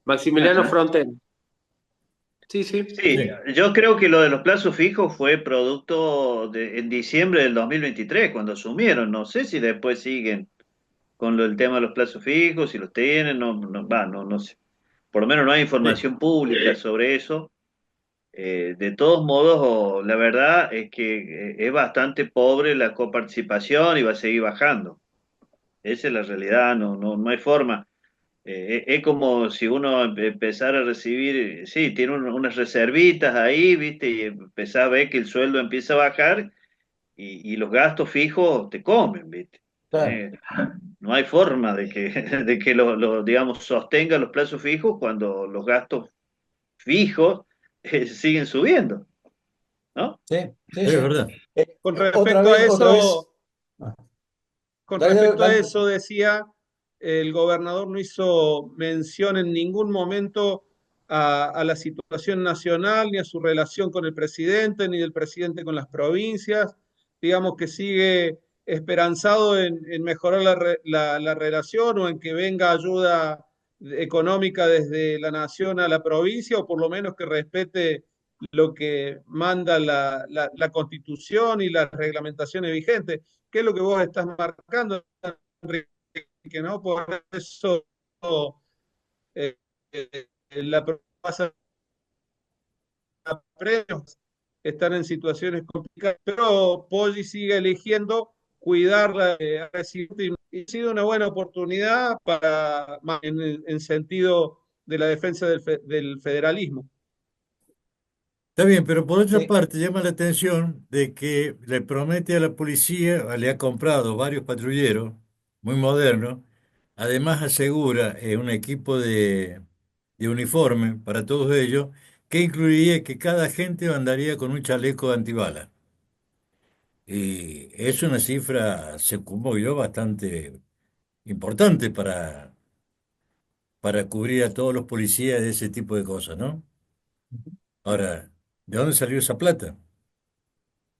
S3: Maximiliano
S2: ajá.
S3: Frontera. Sí, sí.
S2: Sí,
S1: Sí,
S2: yo creo que lo de los plazos fijos fue producto en diciembre del 2023, cuando asumieron. No sé si después siguen con el tema de los plazos fijos, si los tienen, no sé. Por lo menos no hay
S1: sí,
S2: información pública sobre eso. De todos modos, la verdad es que es bastante pobre la coparticipación y va a seguir bajando. Esa es la realidad, no hay forma. Es como si uno empezara a recibir, sí, tiene unas reservitas ahí, ¿viste? Y empezás a ver que el sueldo empieza a bajar y los gastos fijos te comen, ¿viste?
S4: claro,
S2: Eh, no hay forma de que, de que digamos, sostenga los plazos fijos cuando los gastos fijos siguen subiendo, ¿no?
S4: sí, sí,
S1: es
S4: sí.
S1: verdad.
S5: Con
S4: Otra
S5: respecto a
S4: vez, otra
S5: eso,
S4: vez. Ah,
S5: con
S4: dale, dale,
S5: respecto a
S4: dale.
S5: eso decía, el gobernador no hizo mención en ningún momento a la situación nacional, ni a su relación con el presidente, ni del presidente con las provincias. Digamos que sigue esperanzado en mejorar la relación o en que venga ayuda económica desde la nación a la provincia, o por lo menos que respete lo que manda la Constitución y las reglamentaciones vigentes. ¿Qué es lo que vos estás marcando, Enrique? ¿No? Por eso eh, la pasa a premios, están en situaciones complicadas, pero Poggi sigue eligiendo cuidarla y ha sido una buena oportunidad para, en sentido de la defensa del federalismo.
S1: Está bien, pero por otra
S4: Sí.
S1: parte llama la atención de que le promete a la policía, le ha comprado varios patrulleros muy modernos, además asegura un equipo de uniforme para todos ellos, que incluiría que cada agente andaría con un chaleco antibalas. Y es una cifra, supongo yo, bastante importante para cubrir a todos los policías de ese tipo de cosas, ¿no? Ahora, ¿de dónde salió esa plata?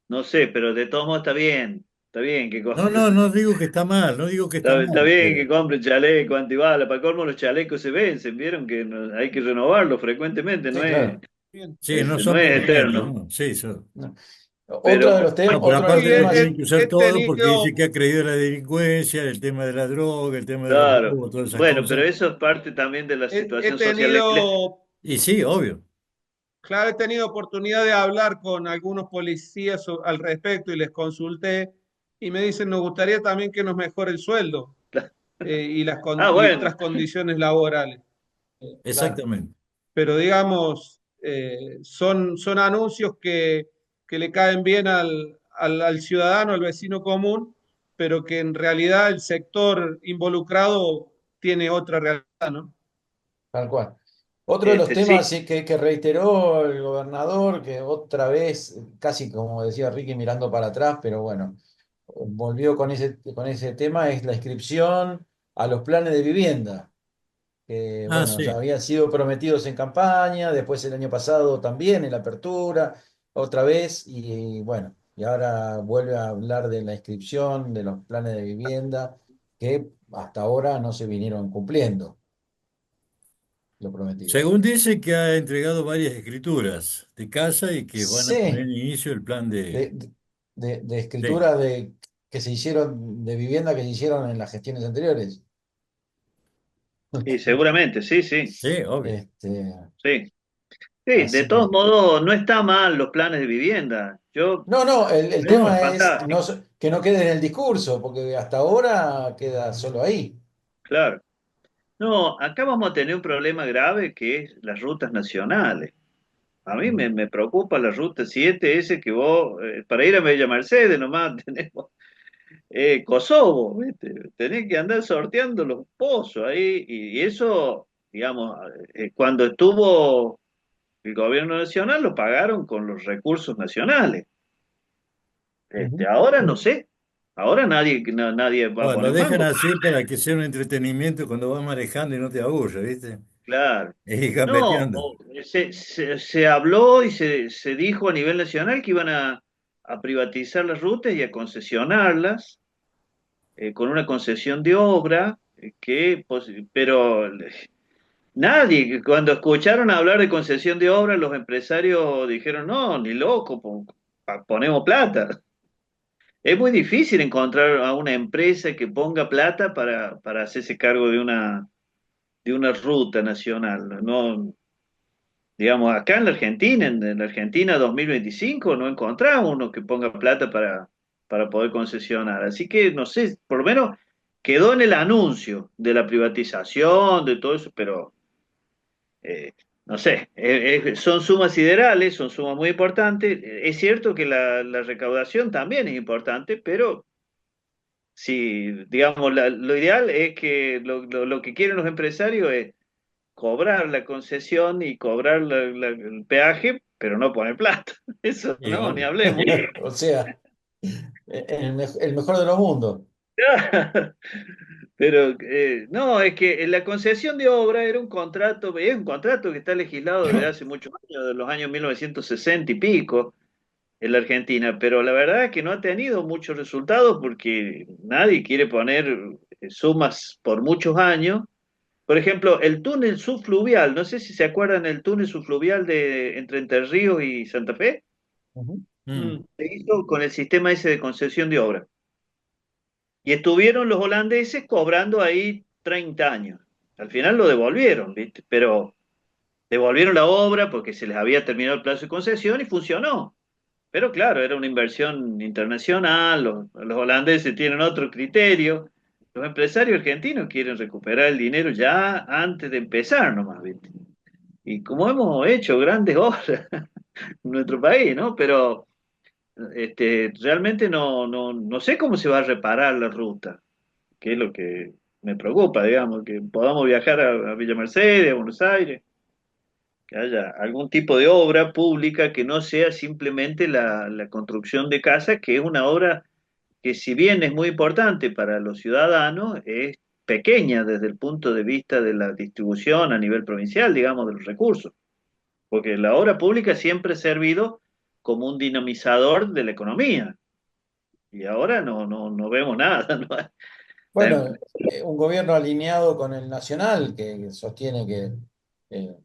S2: No sé, pero de todos modos está bien que
S1: No,
S2: compre,
S1: no, no digo que está mal, no digo que está
S2: está
S1: mal,
S2: bien
S1: pero
S2: que compre chaleco antibala, para colmo los chalecos se vencen, vieron que hay que renovarlos frecuentemente,
S4: Sí, claro.
S5: Bien.
S1: sí, no
S2: no
S1: son
S2: es
S1: permanentes,
S2: eterno,
S1: ¿no? Sí, son.
S4: No. Otro de
S2: pero
S4: los temas,
S1: No, pero
S4: otro de los
S1: aparte
S5: Sí,
S1: no
S4: temas,
S1: tienen que usar
S5: he
S1: todo porque dice
S5: tenido,
S1: que ha creído la delincuencia, el tema de la droga, el tema de los
S2: claro,
S1: robos, todas esas
S2: bueno, pero
S1: cosas.
S2: eso es parte también de la
S5: he
S2: situación social.
S5: tenido
S1: Y sí, obvio.
S5: Claro, he tenido oportunidad de hablar con algunos policías al respecto y les consulté y me dicen, nos gustaría también que nos mejore el sueldo. y
S2: Bueno,
S5: otras condiciones laborales.
S4: Claro,
S1: Exactamente.
S5: Pero digamos, son anuncios que le caen bien al ciudadano, al vecino común, pero que en realidad el sector involucrado tiene otra realidad, ¿no?
S4: tal cual. Otro de los
S2: sí,
S4: temas sí, que reiteró el gobernador, que otra vez, casi como decía Ricky, mirando para atrás, pero bueno, volvió con ese tema, es la inscripción a los planes de vivienda, que
S1: Ah,
S4: bueno, ya
S1: sí.
S4: habían sido prometidos en campaña, después el año pasado también en la apertura, otra vez, y bueno, y ahora vuelve a hablar de la inscripción de los planes de vivienda, que hasta ahora no se vinieron cumpliendo, lo prometido.
S1: Según dice que ha entregado varias escrituras de casa y que van a poner
S4: Sí,
S1: en inicio el plan de...
S4: de, de
S1: Sí,
S4: escrituras que se hicieron, de vivienda que se hicieron en las gestiones anteriores.
S2: y seguramente, sí, sí,
S1: sí, obvio.
S4: Este,
S2: sí. Sí, de
S4: así
S2: todos
S4: que.
S2: modos, no está mal los planes de vivienda.
S4: No, no, el
S2: Es
S1: No,
S4: tema es
S2: fantástico,
S4: que no quede en el discurso, porque hasta ahora queda solo ahí.
S2: claro. No, acá vamos a tener un problema grave que es las rutas nacionales. A mí
S4: Ujú,
S2: me preocupa la ruta 7 ese que vos, para ir a Bella Mercedes nomás tenemos Kosovo, ¿viste? Tenés que andar sorteando los pozos ahí y eso, digamos, cuando estuvo el gobierno nacional lo pagaron con los recursos nacionales.
S4: ujú.
S2: Ahora no sé, ahora nadie va a
S1: bueno, lo
S2: poner
S1: dejan
S2: mango.
S1: así para que sea un entretenimiento cuando vas manejando y no te aburre, ¿viste?
S2: Claro.
S1: Y
S2: No,
S1: gambeteando.
S2: se habló y se dijo a nivel nacional que iban a privatizar las rutas y a concesionarlas con una concesión de obra, pero nadie, cuando escucharon hablar de concesión de obra, los empresarios dijeron, no, ni loco, ponemos plata. Es muy difícil encontrar a una empresa que ponga plata para hacerse cargo de una ruta nacional. No, digamos, acá en la Argentina, en la Argentina 2025, no encontramos uno que ponga plata para poder concesionar. Así que, no sé, por lo menos quedó en el anuncio de la privatización, de todo eso, pero no sé, son sumas siderales, son sumas muy importantes. Es cierto que la recaudación también es importante, pero sí, digamos, lo ideal es que lo que quieren los empresarios es cobrar la concesión y cobrar el peaje, pero no poner plata. Eso
S1: Y
S2: no, ni
S1: obvio.
S2: hablemos.
S4: O sea, el mejor de los mundos.
S2: Pero no, es que la concesión de obra era un contrato, es un contrato que está legislado desde hace muchos años, de los años 1960 y pico en la Argentina, pero la verdad es que no ha tenido muchos resultados porque nadie quiere poner sumas por muchos años. Por ejemplo, el túnel subfluvial, no sé si se acuerdan el túnel subfluvial entre Entre Ríos y Santa Fe,
S4: Ujú.
S1: Mm.
S2: se hizo con el sistema ese de concesión de obra. Y estuvieron los holandeses cobrando ahí 30 años. Al final lo devolvieron, ¿viste? Pero devolvieron la obra porque se les había terminado el plazo de concesión y funcionó. Pero claro, era una inversión internacional, los holandeses tienen otro criterio. Los empresarios argentinos quieren recuperar el dinero ya antes de empezar nomás, ¿viste? Y como hemos hecho grandes obras en nuestro país, ¿no? Pero realmente no sé cómo se va a reparar la ruta, que es lo que me preocupa, digamos, que podamos viajar a Villa Mercedes, a Buenos Aires, que haya algún tipo de obra pública que no sea simplemente la construcción de casas, que es una obra que si bien es muy importante para los ciudadanos, es pequeña desde el punto de vista de la distribución a nivel provincial, digamos, de los recursos. Porque la obra pública siempre ha servido como un dinamizador de la economía. Y ahora no vemos nada, ¿no?
S4: Bueno, un gobierno alineado con el nacional que sostiene que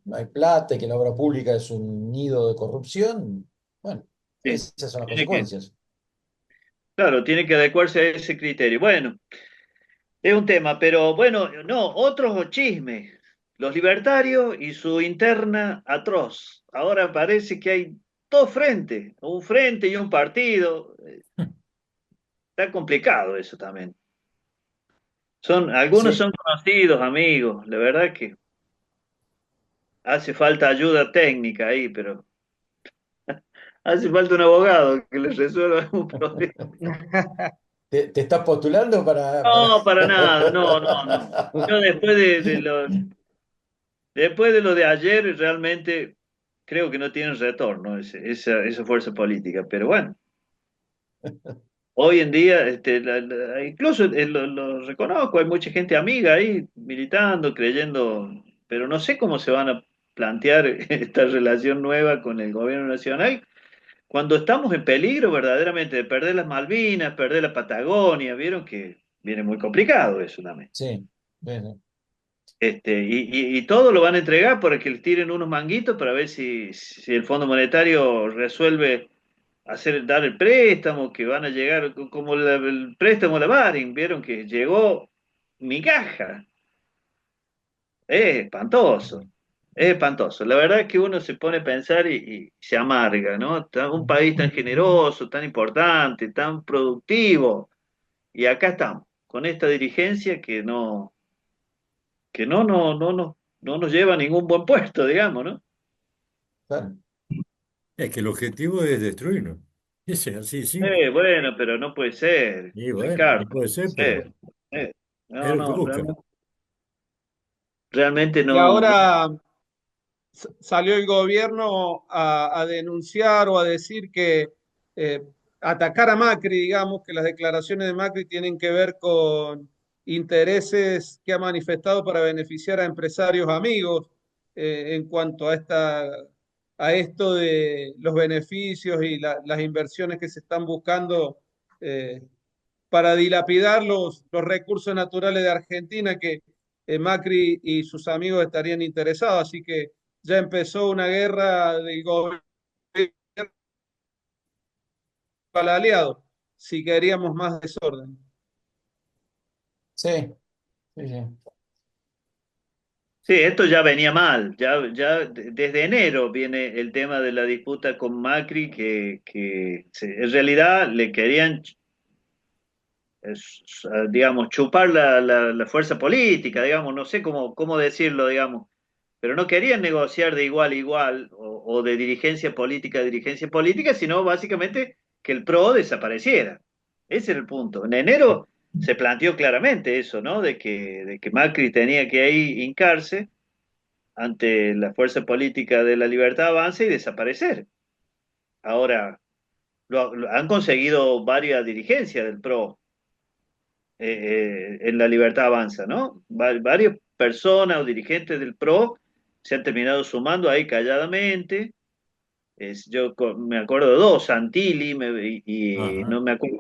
S4: no hay plata y que la obra pública es un nido de corrupción, bueno,
S2: Sí,
S4: esas son las
S2: tiene que,
S4: consecuencias.
S2: claro, tiene que adecuarse a ese criterio. Bueno, es un tema, pero bueno, no, otros chismes. Los libertarios y su interna atroz. Ahora parece que hay dos frentes, un frente y un partido. Está complicado eso también. Algunos
S4: Sí,
S2: son conocidos, amigos. La verdad que hace falta ayuda técnica ahí, pero hace falta un abogado que les resuelva un problema.
S4: ¿te estás postulando para...
S2: No, para nada, no, no, no. Yo después de lo de ayer, realmente creo que no tienen retorno esa fuerza política. Pero bueno, hoy en día, incluso lo reconozco, hay mucha gente amiga ahí militando, creyendo, pero no sé cómo se van a plantear esta relación nueva con el gobierno nacional cuando estamos en peligro verdaderamente de perder las Malvinas, perder la Patagonia. Vieron que viene muy complicado eso también.
S4: Sí, bien,
S2: Y todo lo van a entregar para que les tiren unos manguitos para ver si el Fondo Monetario resuelve dar el préstamo, que van a llegar como el préstamo a la Baring, vieron que llegó migaja. Es espantoso, es espantoso. La verdad es que uno se pone a pensar y se amarga, ¿no? Un país tan generoso, tan importante, tan productivo, y acá estamos, con esta dirigencia que no nos lleva a ningún buen puesto, digamos, ¿no?
S4: claro.
S1: Es que el objetivo es destruirnos. Ese es así, simple.
S2: Bueno, pero no puede ser,
S1: Y bueno,
S2: Ricardo,
S1: no puede
S2: no puede
S1: ser, pero
S2: ser. Eh,
S1: es
S2: no,
S1: lo que
S2: no,
S1: buscan.
S2: realmente
S5: Y
S2: no, no.
S5: ahora salió el gobierno a denunciar o a decir que eh, atacar a Macri, digamos, que las declaraciones de Macri tienen que ver con intereses que ha manifestado para beneficiar a empresarios amigos en cuanto a a esto de los beneficios y las inversiones que se están buscando eh, para dilapidar los recursos naturales de Argentina que Macri y sus amigos estarían interesados. Así que ya empezó una guerra del gobierno al aliado, si queríamos más desorden.
S4: Sí, sí, sí.
S2: Sí, esto ya venía mal, desde enero viene el tema de la disputa con Macri, en realidad le querían, digamos, chupar la fuerza política, digamos, no sé cómo decirlo, digamos, pero no querían negociar de igual a igual o de dirigencia política a dirigencia política, sino básicamente que el PRO desapareciera. Ese era el punto. En enero se planteó claramente eso, ¿no? De que Macri tenía que ahí hincarse ante la fuerza política de la Libertad Avanza y desaparecer. Ahora, lo han conseguido varias dirigencias del PRO en la Libertad Avanza, ¿no? Varias personas o dirigentes del PRO se han terminado sumando ahí calladamente. Me acuerdo de dos, Santilli y
S1: Ajá.
S2: no me acuerdo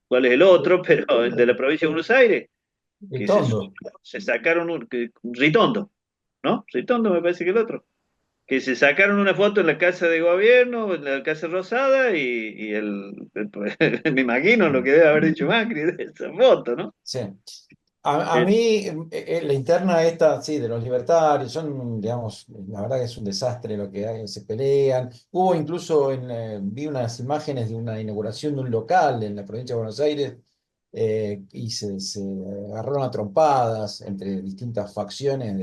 S2: cuál es el otro, pero el de la provincia de Buenos Aires, que
S4: Ritondo.
S2: se sacaron Ritondo, ¿no? Ritondo me parece que el otro. Que se sacaron una foto en la casa de gobierno, en la casa rosada, me imagino lo que debe haber dicho Macri de esa foto, ¿no?
S4: Sí. A
S2: Eh,
S4: mí, la interna esta, sí, de los libertarios, son, digamos, la verdad que es un desastre lo que hay, se pelean. Hubo incluso, vi unas imágenes de una inauguración de un local en la provincia de Buenos Aires y se agarraron a trompadas entre distintas facciones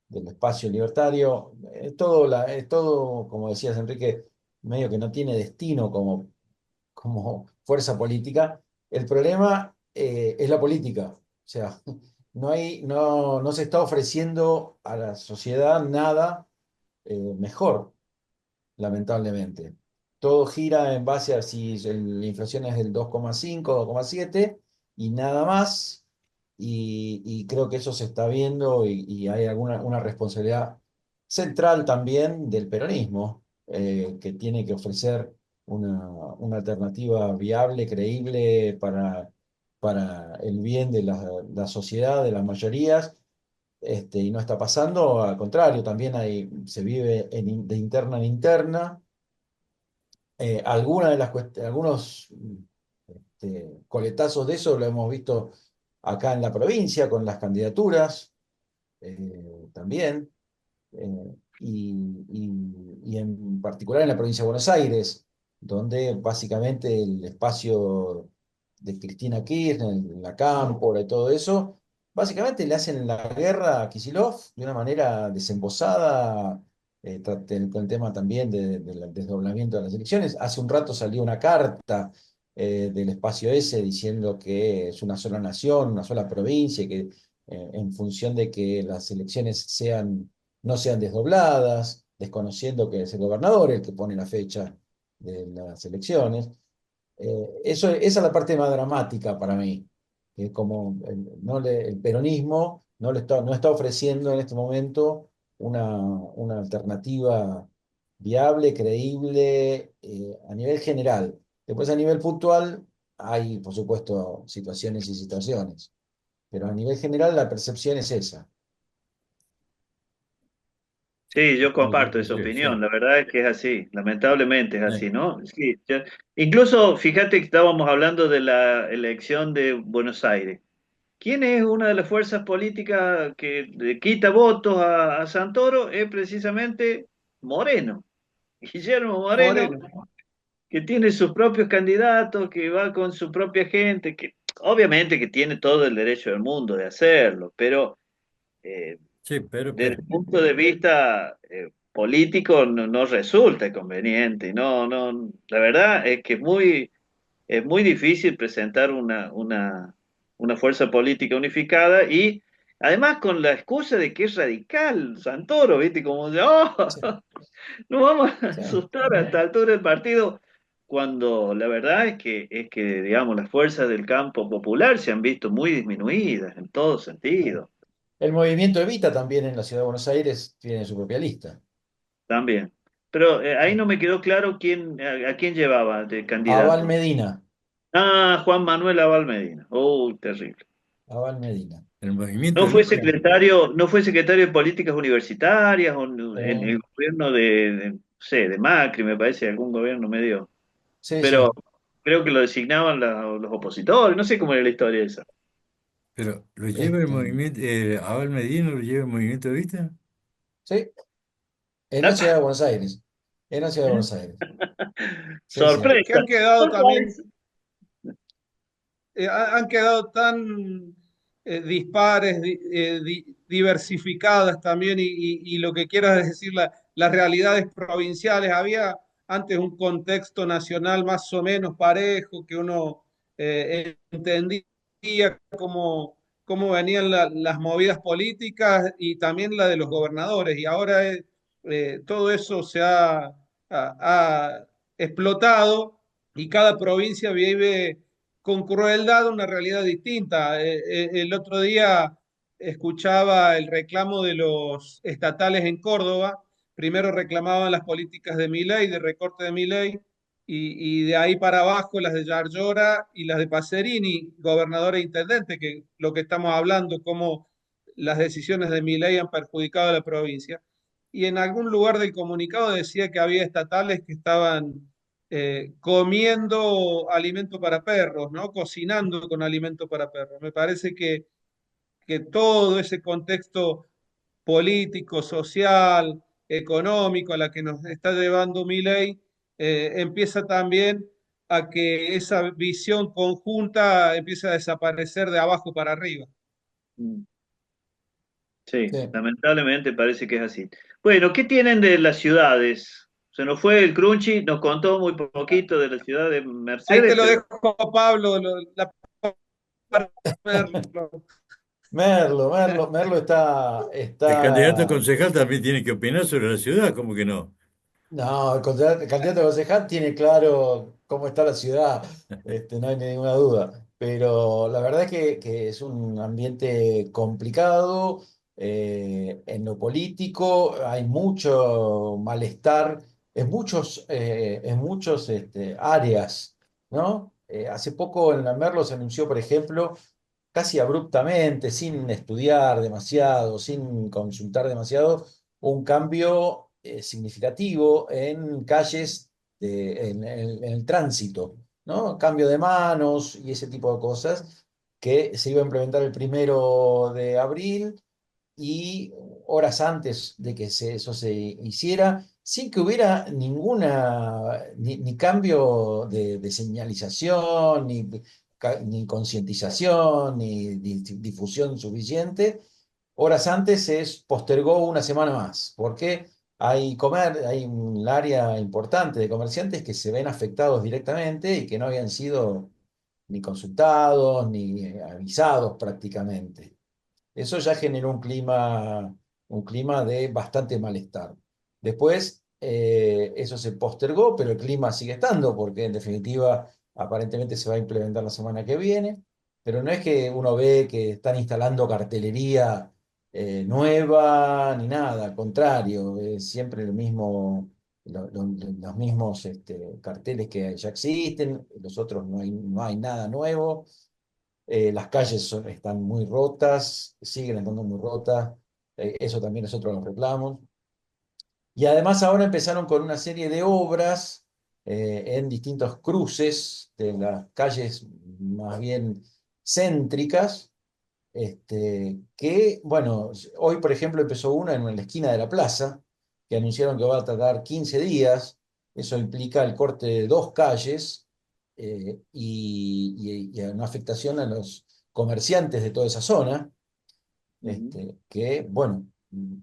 S4: del espacio libertario. Es todo, como decías, Enrique, medio que no tiene destino como fuerza política. El problema es la política. O sea, no se está ofreciendo a la sociedad nada mejor, lamentablemente. Todo gira en base a si la inflación es del 2,5, 2,7 y nada más. Y creo que eso se está viendo y hay una responsabilidad central también del peronismo, que tiene que ofrecer una alternativa viable, creíble para el bien de la sociedad, de las mayorías, y no está pasando, al contrario, también se vive de interna en interna. Algunos coletazos de eso lo hemos visto acá en la provincia con las candidaturas también, y en particular en la provincia de Buenos Aires, donde básicamente el espacio de Cristina Kirchner, la Cámpora y todo eso, básicamente le hacen la guerra a Kicillof de una manera desembosada, con el tema también del desdoblamiento de las elecciones. Hace un rato salió una carta del espacio ese diciendo que es una sola nación, una sola provincia, y que en función de que las elecciones no sean desdobladas, desconociendo que es el gobernador el que pone la fecha de las elecciones. Esa es la parte más dramática para mí, que como el peronismo no está ofreciendo en este momento una alternativa viable, creíble, a nivel general. Después a nivel puntual hay, por supuesto, situaciones y situaciones, pero a nivel general la percepción es esa.
S2: Sí, yo comparto esa
S1: Sí,
S2: opinión.
S1: sí.
S2: La verdad es que es así. Lamentablemente es
S1: Eh,
S2: así, ¿no? Sí, incluso, fíjate que estábamos hablando de la elección de Buenos Aires. ¿Quién es una de las fuerzas políticas que le quita votos a Santoro? Es precisamente Moreno. Guillermo Moreno,
S5: Moreno.
S2: que tiene sus propios candidatos, que va con su propia gente, que obviamente que tiene todo el derecho del mundo de hacerlo, pero eh,
S1: sí,
S2: desde el punto de vista político no resulta conveniente. No, no, la verdad es que es muy difícil presentar una fuerza política unificada y además con la excusa de que es radical, Santoro, ¿viste? Como de, oh,
S4: Sí,
S2: no vamos a
S4: sí.
S2: asustar a esta altura del partido, cuando la verdad es que, digamos, las fuerzas del campo popular se han visto muy disminuidas en todo sentido,
S4: El movimiento Evita también en la ciudad de Buenos Aires tiene su propia lista.
S2: también. Pero ahí
S4: Sí.
S2: no me quedó claro a quién llevaba de
S4: Abal
S2: candidato.
S4: Medina,
S2: Ah, Juan Manuel Abal Medina. Oh, terrible.
S4: Abal Medina.
S1: el movimiento
S2: No fue
S1: Evita.
S2: secretario, no fue secretario de políticas universitarias o en
S4: Eh,
S2: el gobierno no sé, de Macri, me parece, algún gobierno medio,
S4: sí,
S2: pero
S4: sí.
S2: creo que lo designaban los opositores, no sé cómo era la historia esa.
S1: Pero lo lleva el
S4: Este,
S1: movimiento, Abel Medina lo lleva el movimiento Evita.
S4: sí, en la ciudad
S2: ¡Apa!
S4: de Buenos Aires. En la ciudad de Buenos Aires. Sí, sí.
S5: Que
S2: Sorpresa.
S5: han quedado también,
S2: Sorpresa.
S5: han quedado tan dispares, diversificadas también, y lo que quieras decir, las realidades provinciales. Había antes un contexto nacional más o menos parejo, que uno entendía cómo venían las movidas políticas y también la de los gobernadores, y ahora todo eso ha explotado y cada provincia vive con crueldad una realidad distinta. El otro día escuchaba el reclamo de los estatales en Córdoba. Primero reclamaban las políticas de Milei, de recorte de Milei, y de ahí para abajo las de Yarlora y las de Pacerini, gobernador e intendente, que lo que estamos hablando, cómo las decisiones de Milei han perjudicado a la provincia. Y en algún lugar del comunicado decía que había estatales que estaban comiendo alimento para perros, ¿no? Cocinando con alimento para perros. Me parece que todo ese contexto político, social, económico a la que nos está llevando Milei, empieza también a que esa visión conjunta empiece a desaparecer de abajo para arriba.
S2: Mm, sí,
S4: Sí.
S2: lamentablemente parece que es así. Bueno, ¿qué tienen de las ciudades? Se nos fue el Crunchy, nos contó muy poquito de la ciudad de
S5: Ahí te
S2: Mercedes,
S5: lo
S2: pero
S5: dejo, Pablo, la
S4: Merlo
S1: El candidato a
S4: está.
S1: concejal también tiene que opinar sobre la ciudad, ¿cómo que no?
S4: No, el candidato a concejal tiene claro cómo está la ciudad, no hay ninguna duda. Pero la verdad es que es un ambiente complicado. En lo político hay mucho malestar en muchos áreas, ¿no? Hace poco en la Merlo se anunció, por ejemplo, casi abruptamente, sin estudiar demasiado, sin consultar demasiado, un cambio significativo en calles, en el tránsito, ¿no? Cambio de manos y ese tipo de cosas que se iba a implementar el 1 de abril, y horas antes de que eso se hiciera, sin que hubiera ni cambio de señalización, ni ni concientización, ni difusión suficiente. Horas antes se postergó una semana más, porque hay un área importante de comerciantes que se ven afectados directamente y que no habían sido ni consultados ni avisados prácticamente. Eso ya generó un clima de bastante malestar. Después, eso se postergó, pero el clima sigue estando, porque en definitiva aparentemente se va a implementar la semana que viene, pero no es que uno ve que están instalando cartelería nueva ni nada, al contrario, es siempre lo mismo, los mismos carteles que ya existen, los otros no hay nada nuevo. Las calles están muy rotas, siguen estando muy rotas, eso también es otro de los reclamos. Y además ahora empezaron con una serie de obras en distintos cruces de las calles más bien céntricas, que, bueno, hoy por ejemplo empezó una en la esquina de la plaza, que anunciaron que va a tardar 15 días, eso implica el corte de dos calles y una afectación a los comerciantes de toda esa zona,
S2: Ujú.
S4: que, bueno,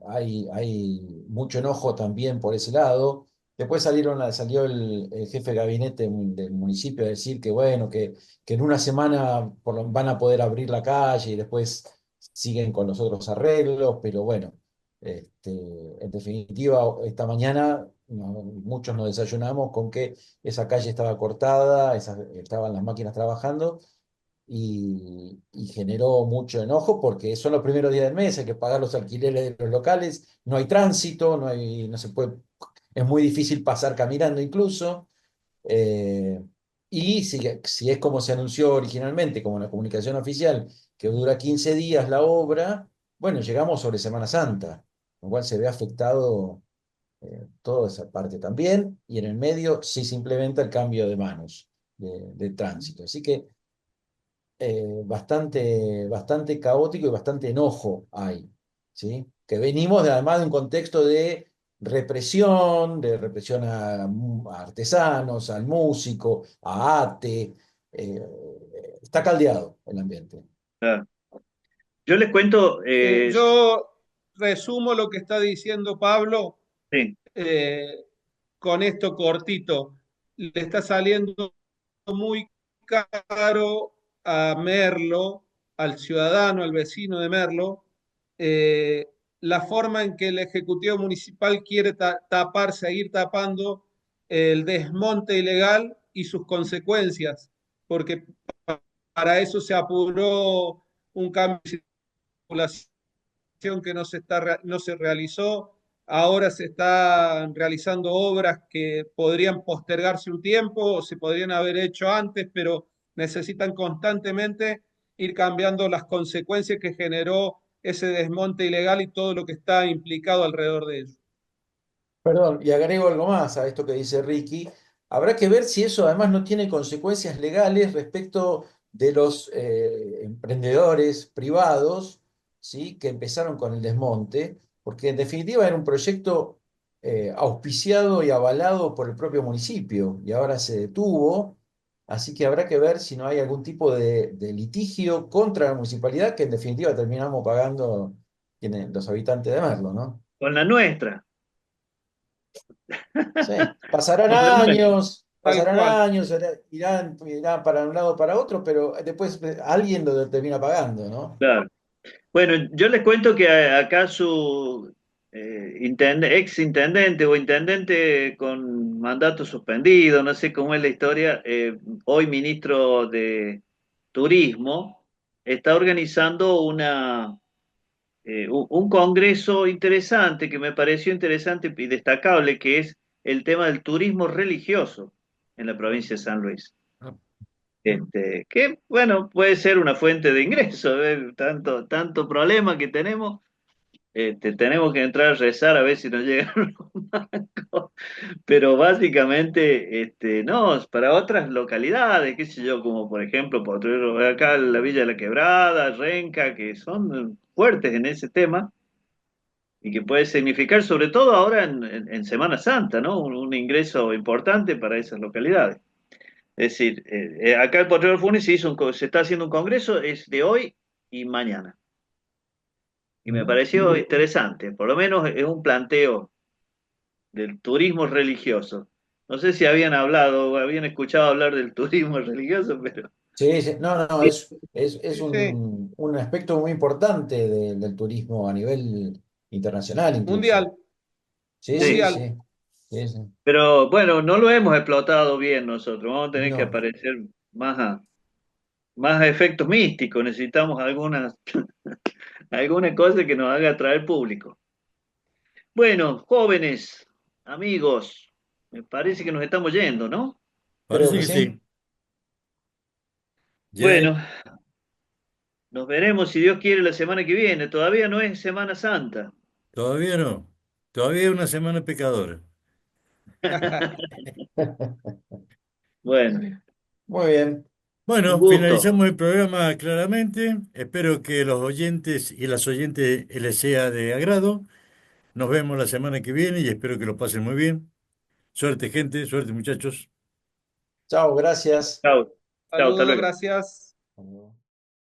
S4: hay mucho enojo también por ese lado. Después salió el jefe de gabinete del municipio a decir que, bueno, que en una semana van a poder abrir la calle y después siguen con los otros arreglos, pero bueno, en definitiva, esta mañana muchos nos desayunamos con que esa calle estaba cortada, estaban las máquinas trabajando y generó mucho enojo porque son los primeros días del mes, hay que pagar los alquileres de los locales, no hay tránsito, no se puede, es muy difícil pasar caminando incluso. eh, y si es como se anunció originalmente, como la comunicación oficial, que dura 15 días la obra, bueno, llegamos sobre Semana Santa, con lo cual se ve afectado toda esa parte también, y en el medio sí se implementa el cambio de manos de tránsito. Así que bastante caótico y bastante enojo hay, ¿sí? Que venimos además de un contexto de represión a artesanos, al músico, a ATE. eh, Está caldeado el ambiente.
S2: Claro. Yo les cuento,
S5: Yo resumo lo que está diciendo Pablo
S2: sí,
S5: eh, con esto cortito. Le está saliendo muy caro a Merlo, al ciudadano, al vecino de Merlo, eh, la forma en que el Ejecutivo Municipal quiere tapar, seguir tapando el desmonte ilegal y sus consecuencias, porque para eso se apuró un cambio de circulación que no se realizó. Ahora se están realizando obras que podrían postergarse un tiempo o se podrían haber hecho antes, pero necesitan constantemente ir cambiando las consecuencias que generó ese desmonte ilegal y todo lo que está implicado alrededor de ello.
S4: Perdón, y agrego algo más a esto que dice Ricky. Habrá que ver si eso además no tiene consecuencias legales respecto de los emprendedores privados, ¿sí? Que empezaron con el desmonte, porque en definitiva era un proyecto auspiciado y avalado por el propio municipio y ahora se detuvo. Así que habrá que ver si no hay algún tipo de litigio contra la municipalidad que en definitiva terminamos pagando los habitantes de Merlo, ¿no?
S2: con la nuestra,
S4: Sí, pasarán
S2: con la nuestra,
S4: años,
S5: Tal
S4: pasarán
S5: cual.
S4: años, irán para un lado o para otro, pero después alguien lo termina pagando, ¿no?
S2: claro. Bueno, yo les cuento que acá su ex intendente o intendente con mandato suspendido, no sé cómo es la historia, hoy ministro de Turismo, está organizando un congreso interesante que me pareció interesante y destacable, que es el tema del turismo religioso en la provincia de San Luis. Que bueno, puede ser una fuente de ingreso, tanto problema que tenemos. Tenemos que entrar a rezar a ver si nos llegan los bancos, pero básicamente, no, para otras localidades, qué sé yo, como por ejemplo, acá la Villa de la Quebrada, Renca, que son fuertes en ese tema y que puede significar, sobre todo ahora en Semana Santa, ¿no? Un ingreso importante para esas localidades. Es decir, acá el Potrero Funes se está haciendo un congreso, es de hoy y mañana. Y me
S4: Ujú.
S2: pareció interesante, por lo menos es un planteo del turismo religioso. No sé si habían hablado o habían escuchado hablar del turismo religioso, pero
S4: Sí, sí. No, no, es
S5: Sí, sí,
S4: un aspecto muy importante del turismo a nivel internacional incluso.
S5: mundial,
S4: Sí, sí,
S2: sí.
S5: mundial.
S4: sí. Sí, sí.
S2: Pero bueno, no lo hemos explotado bien nosotros. Vamos a tener que
S4: No,
S2: aparecer más a efectos místicos. Necesitamos alguna cosa que nos haga atraer público. Bueno, jóvenes, amigos, me parece que nos estamos yendo, ¿no?
S4: creo
S1: Parece
S4: que
S1: que
S4: sí.
S1: sí. Ya
S2: Bueno, nos veremos si Dios quiere la semana que viene. Todavía no es Semana Santa.
S1: todavía no. Todavía es una semana pecadora.
S2: Bueno,
S4: Muy bien.
S2: un
S1: Bueno,
S2: gusto.
S1: finalizamos el programa claramente. Espero que los oyentes y las oyentes les sea de agrado. Nos vemos la semana que viene y espero que lo pasen muy bien. Suerte, gente, suerte, muchachos.
S4: Chao, gracias.
S2: Chao, chao, hasta
S5: Saludos,
S2: luego.
S5: gracias.
S4: Hasta luego.